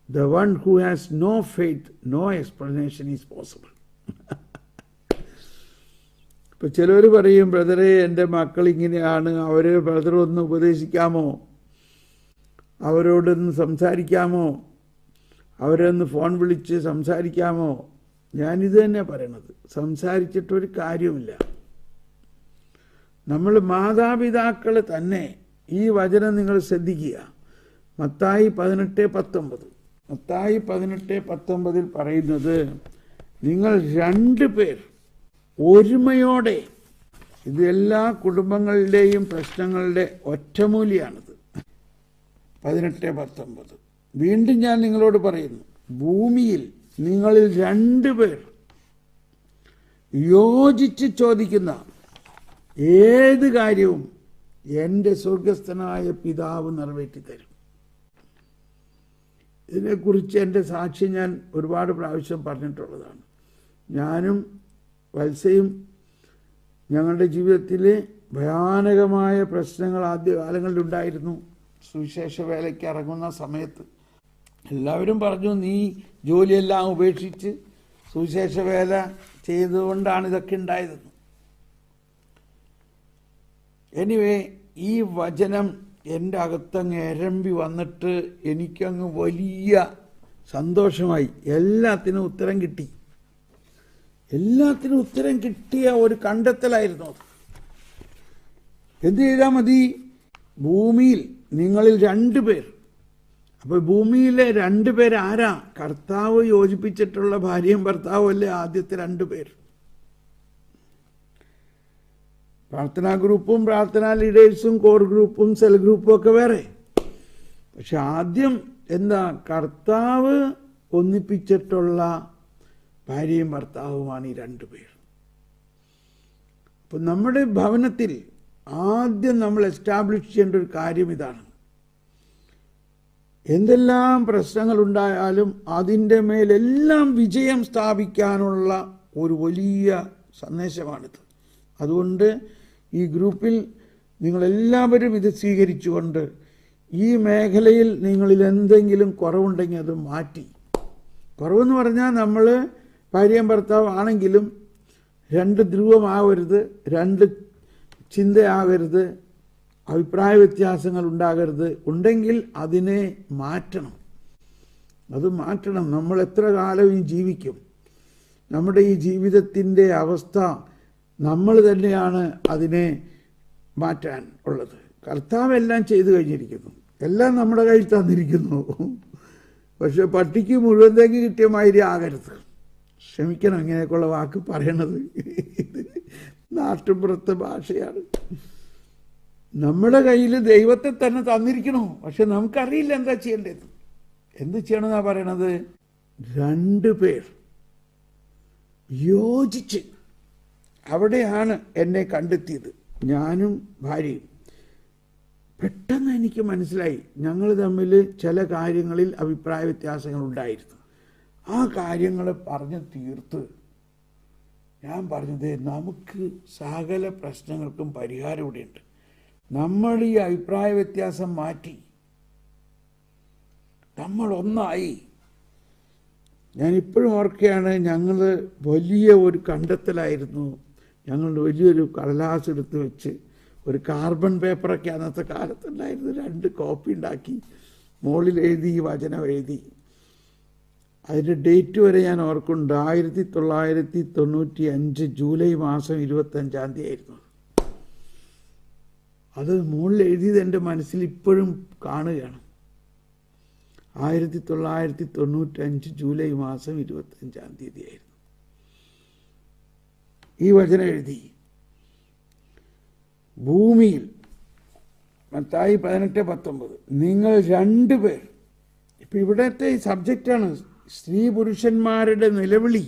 The one who has no faith, no explanation is possible. ഇപ്പം ചിലർ പറയും, ബ്രദറെ എൻ്റെ മക്കൾ ഇങ്ങനെയാണ്, അവരെ ബ്രദർ ഒന്ന് ഉപദേശിക്കാമോ, അവരോടൊന്ന് സംസാരിക്കാമോ, അവരൊന്ന് ഫോൺ വിളിച്ച് സംസാരിക്കാമോ? ഞാനിത് തന്നെ പറയണത്, സംസാരിച്ചിട്ടൊരു കാര്യമില്ല. നമ്മൾ മാതാപിതാക്കൾ തന്നെ ഈ വചനം നിങ്ങൾ ശ്രദ്ധിക്കുക. മത്തായി 18:19 പറയുന്നത്, നിങ്ങൾ 2 പേർ ഒരുമയോടെ, ഇത് എല്ലാ കുടുംബങ്ങളുടെയും പ്രശ്നങ്ങളുടെ ഒറ്റമൂലിയാണിത്. 18:19 വീണ്ടും ഞാൻ നിങ്ങളോട് പറയുന്നു, ഭൂമിയിൽ നിങ്ങളിൽ 2 പേർ യോജിച്ച് ചോദിക്കുന്ന ഏത് കാര്യവും എൻ്റെ സ്വർഗസ്ഥനായ പിതാവ് നിറവേറ്റി തരും. ഇതിനെക്കുറിച്ച് എൻ്റെ സാക്ഷ്യം ഞാൻ ഒരുപാട് പ്രാവശ്യം പറഞ്ഞിട്ടുള്ളതാണ്. ഞാനും വത്സയും ഞങ്ങളുടെ ജീവിതത്തിൽ ഭയാനകമായ പ്രശ്നങ്ങൾ ആദ്യകാലങ്ങളിലുണ്ടായിരുന്നു. സുവിശേഷ വേലയ്ക്ക് ഇറങ്ങുന്ന സമയത്ത് എല്ലാവരും പറഞ്ഞു, നീ ജോലിയെല്ലാം ഉപേക്ഷിച്ച് സുവിശേഷ വേല ചെയ്തുകൊണ്ടാണ് ഇതൊക്കെ ഉണ്ടായതെന്ന്. എനിവേ, ഈ വചനം എൻ്റെ അകത്തങ്ങ് എരമ്പി വന്നിട്ട് എനിക്കങ്ങ് വലിയ സന്തോഷമായി. എല്ലാത്തിനും ഉത്തരം കിട്ടിയ ഒരു കണ്ടെത്തലായിരുന്നു അത്. എന്ത് ചെയ്താൽ മതി? ഭൂമിയിൽ നിങ്ങളിൽ 2 പേർ. അപ്പോൾ ഭൂമിയിലെ 2 പേർ ആരാ? കർത്താവ് യോജിപ്പിച്ചിട്ടുള്ള ഭാര്യയും ഭർത്താവും അല്ലേ ആദ്യത്തെ 2 പേർ. പ്രാർത്ഥനാ ഗ്രൂപ്പും പ്രാർത്ഥനാ ലീഡേഴ്സും കോർ ഗ്രൂപ്പും സെൽ ഗ്രൂപ്പും ഒക്കെ വേറെ. പക്ഷെ ആദ്യം എന്താ? കർത്താവ് ഒന്നിപ്പിച്ചിട്ടുള്ള ഭാര്യയും ഭർത്താവുമാണ് ഈ 2 പേർ. അപ്പം നമ്മുടെ ഭവനത്തിൽ ആദ്യം നമ്മൾ എസ്റ്റാബ്ലിഷ് ചെയ്യേണ്ട ഒരു കാര്യം ഇതാണ്. എന്തെല്ലാം പ്രശ്നങ്ങളുണ്ടായാലും അതിൻ്റെ മേലെല്ലാം വിജയം സ്ഥാപിക്കാനുള്ള ഒരു വലിയ സന്ദേശമാണിത്. അതുകൊണ്ട് ഈ ഗ്രൂപ്പിൽ നിങ്ങളെല്ലാവരും ഇത് സ്വീകരിച്ചുകൊണ്ട് ഈ മേഖലയിൽ നിങ്ങളിൽ എന്തെങ്കിലും കുറവുണ്ടെങ്കിൽ അത് മാറ്റി. കുറവെന്ന് പറഞ്ഞാൽ നമ്മൾ ഭാര്യയും ഭർത്താവ് ആണെങ്കിലും 2 ധ്രുവമാവരുത്, 2 ചിന്തയാകരുത്, അഭിപ്രായ വ്യത്യാസങ്ങൾ ഉണ്ടാകരുത്. ഉണ്ടെങ്കിൽ അതിനെ മാറ്റണം. നമ്മൾ എത്ര കാലം ജീവിക്കും? നമ്മുടെ ഈ ജീവിതത്തിൻ്റെ അവസ്ഥ നമ്മൾ തന്നെയാണ് അതിനെ മാറ്റാൻ ഉള്ളത്. കർത്താവ് എല്ലാം ചെയ്തു കഴിഞ്ഞിരിക്കുന്നു, എല്ലാം നമ്മുടെ കയ്യിൽ തന്നിരിക്കുന്നു. പക്ഷെ പട്ടിക്ക് മുഴുവൻ തേങ്ങ കിട്ടിയ മാതിരി ആകരുത്. ക്ഷമിക്കണം ഇങ്ങനെയൊക്കെയുള്ള വാക്ക് പറയണത്, ഇത് നാട്ടുപുറത്തെ ഭാഷയാണ്. നമ്മുടെ കയ്യിൽ ദൈവത്തെ തന്നെ തന്നിരിക്കണോ, പക്ഷെ നമുക്കറിയില്ല എന്താ ചെയ്യേണ്ടത്. എന്ത് ചെയ്യണമെന്നാണ് പറയണത്? 2 പേർ യോജിച്ച് അവിടെയാണ് എന്നെ കണ്ടെത്തിയത്. ഞാനും ഭാര്യയും പെട്ടെന്ന് എനിക്ക് മനസ്സിലായി ഞങ്ങൾ തമ്മിൽ ചില കാര്യങ്ങളിൽ അഭിപ്രായ വ്യത്യാസങ്ങൾ ഉണ്ടായിരുന്നു. ആ കാര്യങ്ങൾ പറഞ്ഞ് തീർത്ത് ഞാൻ പറഞ്ഞത് നമുക്ക് സകല പ്രശ്നങ്ങൾക്കും പരിഹാരം ഇവിടെയുണ്ട്. നമ്മൾ ഈ അഭിപ്രായ വ്യത്യാസം മാറ്റി നമ്മൾ ഒന്നായി. ഞാനിപ്പോഴും ഓർക്കുകയാണ്, ഞങ്ങൾ വലിയ ഒരു കണ്ടെത്തലായിരുന്നു. ഞങ്ങൾ വലിയൊരു കടലാസ് എടുത്ത് വെച്ച് ഒരു കാർബൺ പേപ്പറൊക്കെ അന്നത്തെ കാലത്തുണ്ടായിരുന്നു, 2 കോപ്പി ഉണ്ടാക്കി മുകളിൽ എഴുതി, വചനം എഴുതി. അതിൻ്റെ ഡേറ്റ് വരെ ഞാൻ ഓർക്കുന്നുണ്ട്. 1995 ജൂലൈ മാസം 25 ആയിരുന്നു. അത് മുകളിൽ എഴുതിയത് എൻ്റെ മനസ്സിൽ ഇപ്പോഴും കാണുകയാണ്. 1995 ജൂലൈ മാസം 25 ആയിരുന്നു ഈ വചനം എഴുതി. ഭൂമിയിൽ മത്തായി 18:19 നിങ്ങൾ 2 പേർ. ഇപ്പം ഇവിടത്തെ സബ്ജക്റ്റാണ് സ്ത്രീ പുരുഷന്മാരുടെ നിലവിളി.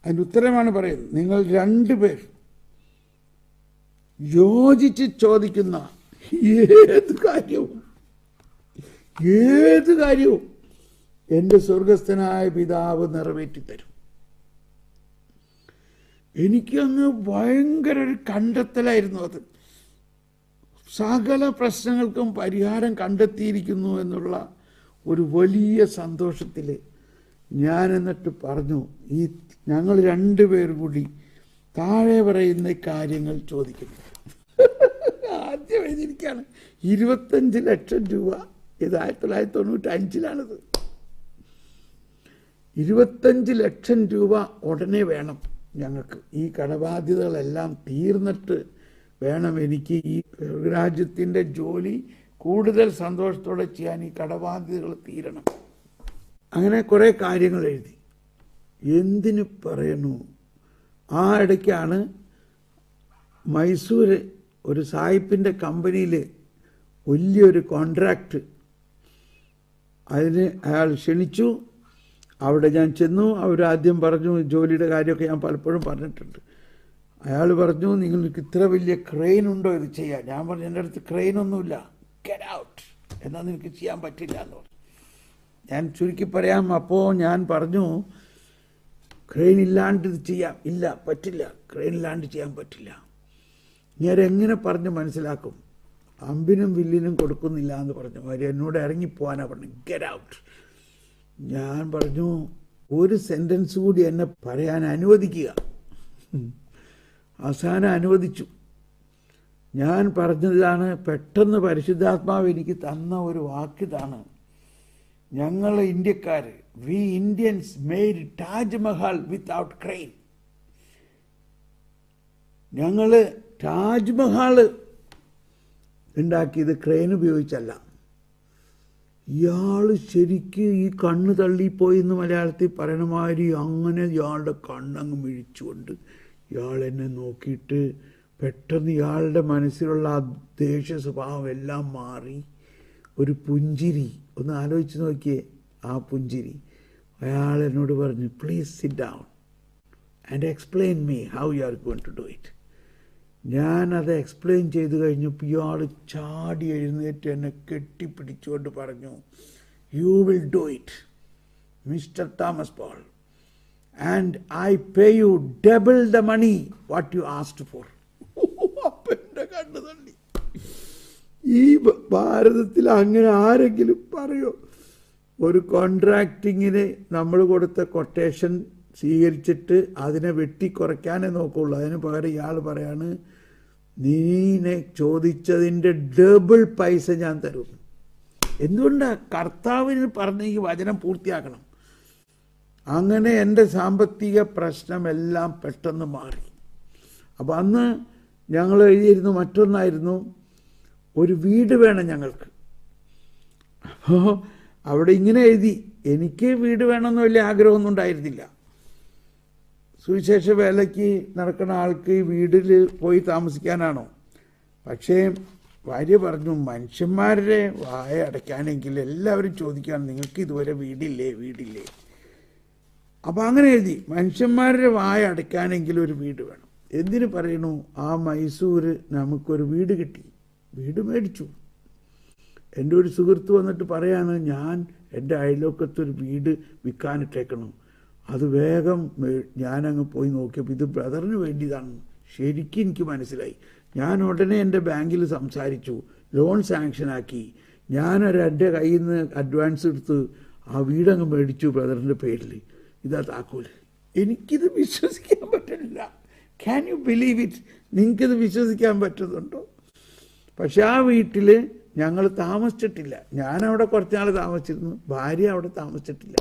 അതിൻ്റെ ഉത്തരമാണ് പറയുന്നത്. നിങ്ങൾ 2 പേർ യോജിച്ച് ചോദിക്കുന്ന ഏത് കാര്യവും എൻ്റെ സ്വർഗസ്ഥനായ പിതാവ് നിറവേറ്റിത്തരും. എനിക്കങ്ങ് ഭയങ്കര ഒരു കണ്ടെത്തലായിരുന്നു അത്. സകല പ്രശ്നങ്ങൾക്കും പരിഹാരം കണ്ടെത്തിയിരിക്കുന്നു എന്നുള്ള ഒരു വലിയ സന്തോഷത്തിൽ ഞാൻ എന്നിട്ട് പറഞ്ഞു, ഈ ഞങ്ങൾ 2 പേർ കൂടി താഴെ പറയുന്ന കാര്യങ്ങൾ ചോദിക്കുന്നു. ആദ്യം എഴുതിയിരിക്കുകയാണ് 25 ലക്ഷം രൂപ. ഇത് 1995 25 ലക്ഷം രൂപ ഉടനെ വേണം ഞങ്ങൾക്ക്. ഈ കടബാധ്യതകളെല്ലാം തീർന്നിട്ട് വേണം എനിക്ക് ഈ രാജ്യത്തിൻ്റെ ജോലി കൂടുതൽ സന്തോഷത്തോടെ ചെയ്യാൻ. ഈ കടബാധ്യതകൾ തീരണം. അങ്ങനെ കുറേ കാര്യങ്ങൾ എഴുതി. എന്തിനു പറയുന്നു, ആ ഇടയ്ക്കാണ് മൈസൂർ ഒരു സായിപ്പിൻ്റെ കമ്പനിയിൽ വലിയൊരു കോൺട്രാക്റ്റ്, അതിന് അയാൾ ക്ഷണിച്ചു. അവിടെ ഞാൻ ചെന്നു. അവരാദ്യം പറഞ്ഞു, ജോലിയുടെ കാര്യമൊക്കെ ഞാൻ പലപ്പോഴും പറഞ്ഞിട്ടുണ്ട്. അയാൾ പറഞ്ഞു, നിങ്ങൾക്ക് ഇത്ര വലിയ ക്രെയിൻ ഉണ്ടോ ഇത് ചെയ്യാൻ? ഞാൻ പറഞ്ഞു, എൻ്റെ അടുത്ത് ക്രെയിനൊന്നുമില്ല, ഗെറ്റ് ഔട്ട്, എന്നാൽ നിനക്ക് ചെയ്യാൻ പറ്റില്ല എന്ന് പറഞ്ഞു. ഞാൻ ചുരുക്കി പറയാം. അപ്പോൾ ഞാൻ പറഞ്ഞു, ക്രെയിൻ ഇല്ലാണ്ട് ഇത് ചെയ്യാം. ഇല്ല, പറ്റില്ല, ക്രെയിൻ ഇല്ലാണ്ട് ചെയ്യാൻ പറ്റില്ല. ഞാൻ എങ്ങനെ പറഞ്ഞ് മനസ്സിലാക്കും? അമ്പിനും വില്ലിനും കൊടുക്കുന്നില്ല എന്ന് പറഞ്ഞു. അവർ എന്നോട് ഇറങ്ങിപ്പോവാനാണ് പറഞ്ഞു, ഗെറ്റ് ഔട്ട്. ഞാൻ പറഞ്ഞു, ഒരു സെൻറ്റൻസ് കൂടി എന്നെ പറയാൻ അനുവദിക്കുക. അവസാനം അനുവദിച്ചു. ഞാൻ പറഞ്ഞതാണ്, പെട്ടെന്ന് പരിശുദ്ധാത്മാവ് എനിക്ക് തന്ന ഒരു വാക്കിതാണ്, ഞങ്ങൾ ഇന്ത്യക്കാർ, V Indians made Taj Mahal without crane. ഞങ്ങൾ താജ്മഹൽ ഉണ്ടാക്കിയത് ക്രെയിൻ ഉപയോഗിച്ചല്ല. ഇയാൾ ശരിക്ക് ഈ കണ്ണ് തള്ളിപ്പോയി എന്ന് മലയാളത്തിൽ പറയണ മാതിരി അങ്ങനെ ഇയാളുടെ കണ്ണങ്ങ് മിഴിച്ചുകൊണ്ട് ഇയാൾ എന്നെ നോക്കിയിട്ട് പെട്ടെന്ന് ഇയാളുടെ മനസ്സിലുള്ള ആ ദേഷ്യ സ്വഭാവം എല്ലാം മാറി ഒരു പുഞ്ചിരി. ഒന്ന് ആലോചിച്ച് നോക്കിയേ ആ പുഞ്ചിരി. അയാൾ എന്നോട് പറഞ്ഞു, please sit down and explain me how you are going to do it. ഞാനത് എക്സ്പ്ലെയിൻ ചെയ്ത് കഴിഞ്ഞപ്പോൾ ഇയാൾ ചാടി എഴുന്നേറ്റ് എന്നെ കെട്ടിപ്പിടിച്ചുകൊണ്ട് പറഞ്ഞു, you will do it mister Thomas Paul, and I pay you double the money what you asked for. അപ്പം എൻ്റെ കണ്ണു തള്ളി. ഈ ഭാരതത്തിൽ അങ്ങനെ ആരെങ്കിലും പറയോ? ഒരു കോൺട്രാക്റ്റിങ്ങിന് നമ്മൾ കൊടുത്ത കൊട്ടേഷൻ സ്വീകരിച്ചിട്ട് അതിനെ വെട്ടിക്കുറയ്ക്കാനേ നോക്കുള്ളൂ. അതിന് പകരം ഇയാൾ പറയാണ്, നീനെ ചോദിച്ചതിൻ്റെ ഡബിൾ പൈസ ഞാൻ തരും. എന്തുകൊണ്ടാണ്? കർത്താവിന് പറഞ്ഞ ഈ വചനം പൂർത്തിയാക്കണം. അങ്ങനെ എൻ്റെ സാമ്പത്തിക പ്രശ്നമെല്ലാം പെട്ടെന്ന് മാറി. അപ്പോൾ അന്ന് ഞങ്ങൾ എഴുതിയിരുന്നു, മറ്റൊന്നായിരുന്നു, ഒരു വീട് വേണം ഞങ്ങൾക്ക്. അപ്പോൾ അവിടെ ഇങ്ങനെ എഴുതി, എനിക്ക് വീട് വേണമെന്ന് വലിയ ആഗ്രഹമൊന്നും ഉണ്ടായിരുന്നില്ല. സുവിശേഷ വേലയ്ക്ക് നടക്കുന്ന ആൾക്ക് വീട്ടിൽ പോയി താമസിക്കാനാണോ? പക്ഷേ ഭാര്യ പറഞ്ഞു, മനുഷ്യന്മാരുടെ വായ അടയ്ക്കാനെങ്കിൽ എല്ലാവരും ചോദിക്കുകയാണ്, നിങ്ങൾക്ക് ഇതുവരെ വീടില്ലേ വീടില്ലേ? അപ്പം അങ്ങനെ എഴുതി, മനുഷ്യന്മാരുടെ വായ അടയ്ക്കാനെങ്കിലും ഒരു വീട് വേണം. എന്തിനു പറയണു? ആ മൈസൂർ നമുക്കൊരു വീട് കിട്ടി, വീട് മേടിച്ചു. എൻ്റെ ഒരു സുഹൃത്ത് വന്നിട്ട് പറയാണ്, ഞാൻ എൻ്റെ അയൽവക്കത്തൊരു വീട് വിൽക്കാനിട്ടേക്കണം, അത് വേഗം ഞാനങ്ങ് പോയി നോക്കിയപ്പോൾ ഇത് ബ്രദറിന് വേണ്ടിയതാണ്. ശരിക്കും എനിക്ക് മനസ്സിലായി. ഞാൻ ഉടനെ എൻ്റെ ബാങ്കിൽ സംസാരിച്ചു, ലോൺ സാങ്ഷനാക്കി, എൻ്റെ കയ്യിൽ നിന്ന് അഡ്വാൻസ് എടുത്ത് ആ വീടങ്ങ് മേടിച്ചു ബ്രദറിൻ്റെ പേരിൽ. ഇതാ താക്കോല്. എനിക്കിത് വിശ്വസിക്കാൻ പറ്റുന്നില്ല. Can you believe it? നിങ്ങൾക്കിത് വിശ്വസിക്കാൻ പറ്റുന്നുണ്ടോ? പക്ഷെ ആ വീട്ടിൽ ഞങ്ങൾ താമസിച്ചിട്ടില്ല. ഞാനവിടെ കുറച്ച് നാൾ താമസിച്ചിരുന്നു, ഭാര്യ അവിടെ താമസിച്ചിട്ടില്ല.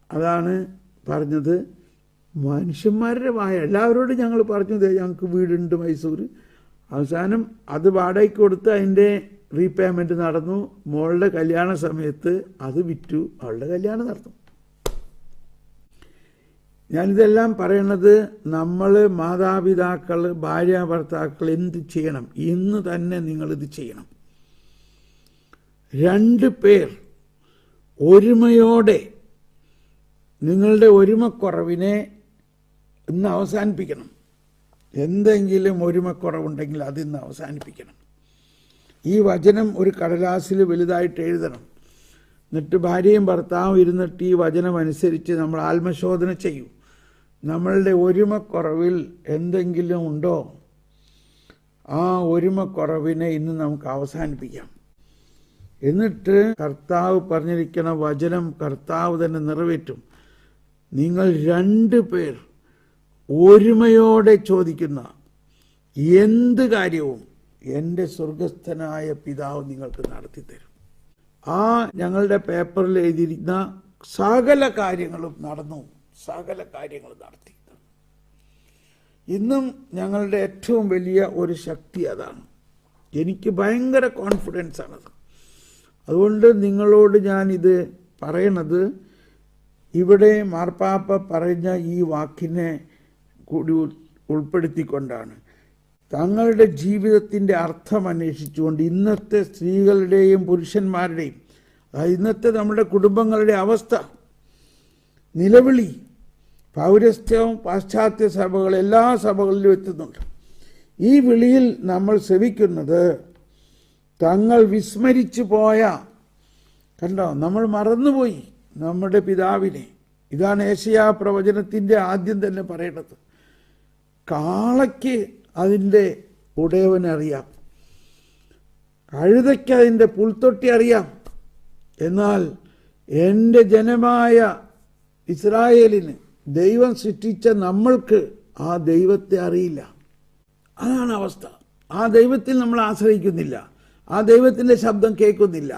അതാണ് പറഞ്ഞത്, മനുഷ്യന്മാരുടെ വായ. എല്ലാവരോടും ഞങ്ങൾ പറഞ്ഞു, ഞങ്ങൾക്ക് വീടുണ്ട് മൈസൂർ. അവസാനം അത് വാടകയ്ക്ക് കൊടുത്ത് അതിൻ്റെ റീപേയ്മെൻറ്റ് നടന്നു. മോളുടെ കല്യാണ സമയത്ത് അത് വിറ്റു, അവളുടെ കല്യാണം നടന്നു. ഞാനിതെല്ലാം പറയണത്, നമ്മൾ മാതാപിതാക്കൾ, ഭാര്യ ഭർത്താക്കൾ എന്ത് ചെയ്യണം? ഇന്ന് തന്നെ നിങ്ങളിത് ചെയ്യണം. 2 പേർ ഒരുമയോടെ നിങ്ങളുടെ ഒരുമക്കുറവിനെ ഇന്ന് അവസാനിപ്പിക്കണം. എന്തെങ്കിലും ഒരുമക്കുറവുണ്ടെങ്കിൽ അതിന്ന് അവസാനിപ്പിക്കണം. ഈ വചനം ഒരു കടലാസിൽ വലുതായിട്ട് എഴുതണം. എന്നിട്ട് ഭാര്യയും ഭർത്താവും ഇരുന്നിട്ട് ഈ വചനം അനുസരിച്ച് നമ്മൾ ആത്മശോധന ചെയ്യൂ. നമ്മളുടെ ഒരുമക്കുറവിൽ എന്തെങ്കിലും ഉണ്ടോ? ആ ഒരുമക്കുറവിനെ ഇന്ന് നമുക്ക് അവസാനിപ്പിക്കാം. എന്നിട്ട് കർത്താവ് പറഞ്ഞിരിക്കുന്ന വചനം കർത്താവ് തന്നെ നിറവേറ്റും. നിങ്ങൾ 2 പേർ ഒരുമയോടെ ചോദിക്കുന്ന എന്ത് കാര്യവും എൻ്റെ സ്വർഗസ്ഥനായ പിതാവ് നിങ്ങൾക്ക് നടത്തിത്തരും. ആ ഞങ്ങളുടെ പേപ്പറിൽ എഴുതിയിരിക്കുന്ന സകല കാര്യങ്ങളും നടന്നു, സകല കാര്യങ്ങളും നടത്തി. ഇന്നും ഞങ്ങളുടെ ഏറ്റവും വലിയ ഒരു ശക്തി അതാണ്. എനിക്ക് ഭയങ്കര കോൺഫിഡൻസ് ആണത്. അതുകൊണ്ട് നിങ്ങളോട് ഞാനിത് പറയണത്, ഇവിടെ മാർപ്പാപ്പ പറഞ്ഞ ഈ വാക്കിനെ കൂടി ഉൾപ്പെടുത്തിക്കൊണ്ടാണ്. തങ്ങളുടെ ജീവിതത്തിൻ്റെ അർത്ഥം അന്വേഷിച്ചുകൊണ്ട് ഇന്നത്തെ സ്ത്രീകളുടെയും പുരുഷന്മാരുടെയും, ഇന്നത്തെ നമ്മുടെ കുടുംബങ്ങളുടെ അവസ്ഥ, നിലവിളി പൗരസ്ത്യവും പാശ്ചാത്യ സഭകൾ എല്ലാ സഭകളിലും എത്തുന്നുണ്ട്. ഈ വിളിയിൽ നമ്മൾ ശ്രവിക്കുന്നത് തങ്ങൾ വിസ്മരിച്ചു പോയ, കണ്ടോ, നമ്മൾ മറന്നുപോയി നമ്മുടെ പിതാവിനെ. ഇതാണ് ഏശയ്യാ പ്രവചനത്തിൻ്റെ ആദ്യം തന്നെ പറയേണ്ടത്. കാളയ്ക്ക് അതിൻ്റെ ഉടയവനെ അറിയാം, കഴുതയ്ക്ക് അതിൻ്റെ പുൽത്തൊട്ടി അറിയാം, എന്നാൽ എൻ്റെ ജനമായ ഇസ്രായേലിന്, ദൈവം സൃഷ്ടിച്ച നമ്മൾക്ക് ആ ദൈവത്തെ അറിയില്ല. അതാണ് അവസ്ഥ. ആ ദൈവത്തിൽ നമ്മൾ ആശ്രയിക്കുന്നില്ല, ആ ദൈവത്തിൻ്റെ ശബ്ദം കേൾക്കുന്നില്ല,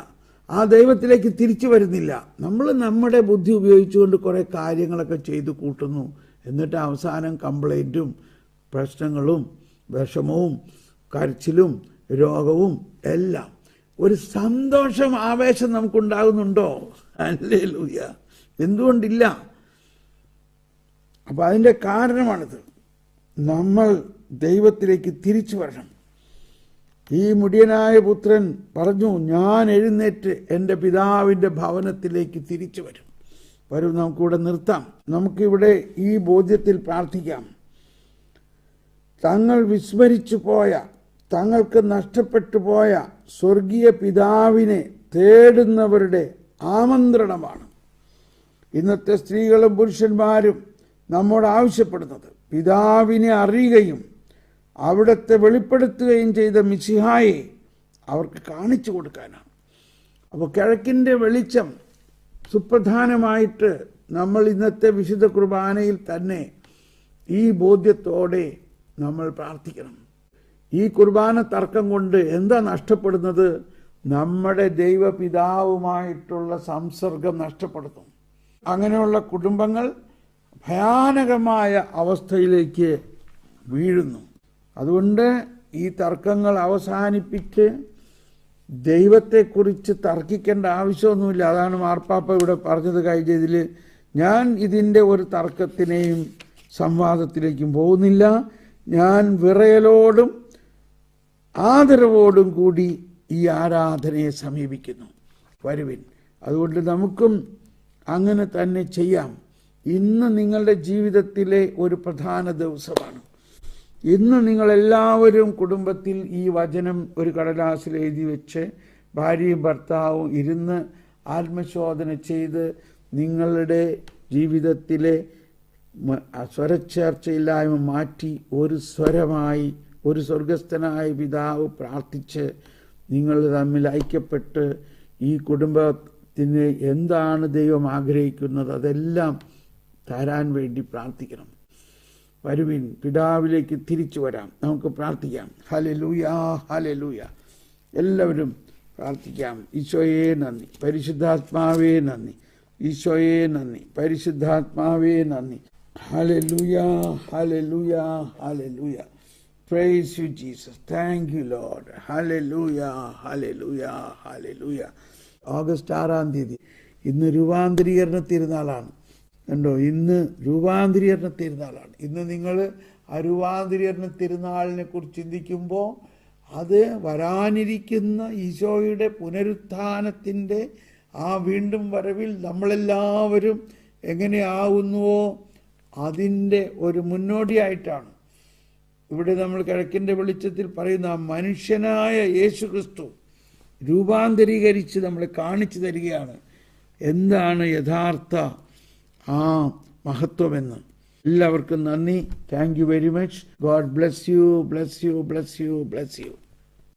ആ ദൈവത്തിലേക്ക് തിരിച്ചു വരുന്നില്ല. നമ്മൾ നമ്മുടെ ബുദ്ധി ഉപയോഗിച്ചുകൊണ്ട് കുറേ കാര്യങ്ങളൊക്കെ ചെയ്തു കൂട്ടുന്നു. എന്നിട്ട് അവസാനം കംപ്ലൈൻറ്റും പ്രശ്നങ്ങളും വിഷമവും കരച്ചിലും രോഗവും എല്ലാം. ഒരു സന്തോഷം, ആവേശം നമുക്കുണ്ടാകുന്നുണ്ടോ? ഹല്ലേലൂയ! എന്തുകൊണ്ടില്ല? അപ്പം അതിൻ്റെ കാരണമാണിത്. നമ്മൾ ദൈവത്തിലേക്ക് തിരിച്ചു വരണം. ഈ മുടിയനായ പുത്രൻ പറഞ്ഞു, ഞാൻ എഴുന്നേറ്റ് എൻ്റെ പിതാവിൻ്റെ ഭവനത്തിലേക്ക് തിരിച്ചു വരും. വരും, നമുക്കിവിടെ നിർത്താം. നമുക്കിവിടെ ഈ ബോധ്യത്തിൽ പ്രാർത്ഥിക്കാം. തങ്ങൾ വിസ്മരിച്ചു പോയ, തങ്ങൾക്ക് നഷ്ടപ്പെട്ടു പോയ സ്വർഗീയ പിതാവിനെ തേടുന്നവരുടെ ആമന്ത്രണമാണ് ഇന്നത്തെ സ്ത്രീകളും പുരുഷന്മാരും നമ്മോട് ആവശ്യപ്പെടുന്നത്. പിതാവിനെ അറിയുകയും അവിടുത്തെ വെളിപ്പെടുത്തുകയും ചെയ്ത മിശിഹായെ അവർക്ക് കാണിച്ചു കൊടുക്കാനാണ്. അപ്പോൾ കിഴക്കിൻ്റെ വെളിച്ചം സുപ്രധാനമായിട്ട് നമ്മൾ ഇന്നത്തെ വിശുദ്ധ കുർബാനയിൽ തന്നെ ഈ ബോധ്യത്തോടെ നമ്മൾ പ്രാർത്ഥിക്കണം. ഈ കുർബാന തർക്കം കൊണ്ട് എന്താ നഷ്ടപ്പെടുന്നത്? നമ്മുടെ ദൈവപിതാവുമായിട്ടുള്ള സംസർഗം നഷ്ടപ്പെടുന്നു. അങ്ങനെയുള്ള കുടുംബങ്ങൾ ഭയാനകമായ അവസ്ഥയിലേക്ക് വീഴുന്നു. അതുകൊണ്ട് ഈ തർക്കങ്ങൾ അവസാനിപ്പിച്ച് ദൈവത്തെക്കുറിച്ച് തർക്കിക്കേണ്ട ആവശ്യമൊന്നുമില്ല. അതാണ് മാർപ്പാപ്പ ഇവിടെ പറഞ്ഞത് കഴിഞ്ഞതിൽ. ഞാൻ ഇതിൻ്റെ ഒരു തർക്കത്തിനെയും സംവാദത്തിലേക്കും പോകുന്നില്ല. ഞാൻ വിറയലോടും ആദരവോടും കൂടി ഈ ആരാധനയെ സമീപിക്കുന്നു. വരുവിൻ. അതുകൊണ്ട് നമുക്കും അങ്ങനെ തന്നെ ചെയ്യാം. ഇന്ന് നിങ്ങളുടെ ജീവിതത്തിലെ ഒരു പ്രധാന ദിവസമാണ്. ഇന്ന് നിങ്ങളെല്ലാവരും കുടുംബത്തിൽ ഈ വചനം ഒരു കടലാസിൽ എഴുതി വെച്ച് ഭാര്യയും ഭർത്താവും ഇരുന്ന് ആത്മശോധന ചെയ്ത് നിങ്ങളുടെ ജീവിതത്തിലെ സ്വരച്ചേർച്ചയില്ലായ്മ മാറ്റി ഒരു സ്വരമായി, ഒരു സ്വർഗസ്ഥനായ പിതാവ് പ്രാർത്ഥിച്ച് നിങ്ങൾ തമ്മിൽ ഐക്യപ്പെട്ട് ഈ കുടുംബത്തിന് എന്താണ് ദൈവം ആഗ്രഹിക്കുന്നത് അതെല്ലാം തരാൻ വേണ്ടി പ്രാർത്ഥിക്കണം. വരുവിൻ, പിതാവിലേക്ക് തിരിച്ചു വരാം. നമുക്ക് പ്രാർത്ഥിക്കാം. Hallelujah, hallelujah. എല്ലാവരും പ്രാർത്ഥിക്കാം. ഈശോയെ നന്ദി, പരിശുദ്ധാത്മാവേ നന്ദി, ഈശോയെ നന്ദി, പരിശുദ്ധാത്മാവേ നന്ദി. Hallelujah, hallelujah, hallelujah. Praise you, Jesus. Thank you, Lord. Hallelujah, hallelujah, hallelujah. August 6-ാം തീയതി ഇന്ന് രൂപാന്തരീകരണ തിരുനാളാണ്. കണ്ടോ, ഇന്ന് രൂപാന്തരീകരണ തിരുനാളാണ്. ഇന്ന് നിങ്ങൾ ആ രൂപാന്തരീകരണ തിരുനാളിനെ കുറിച്ച് ചിന്തിക്കുമ്പോൾ അത് വരാനിരിക്കുന്ന ഈശോയുടെ പുനരുത്ഥാനത്തിൻ്റെ ആ വീണ്ടും വരവിൽ നമ്മളെല്ലാവരും എങ്ങനെയാവുന്നുവോ അതിൻ്റെ ഒരു മുന്നോടിയായിട്ടാണ്. ഇവിടെ നമ്മൾ കിഴക്കിൻ്റെ വെളിച്ചത്തിൽ പറയുന്ന മനുഷ്യനായ യേശു ക്രിസ്തു രൂപാന്തരീകരിച്ച് നമ്മളെ കാണിച്ചു തരികയാണ് എന്താണ് യഥാർത്ഥ ആ മഹത്വമെന്ന്. എല്ലാവർക്കും നന്ദി. Thank you very much. God bless you, bless you, bless you, bless you.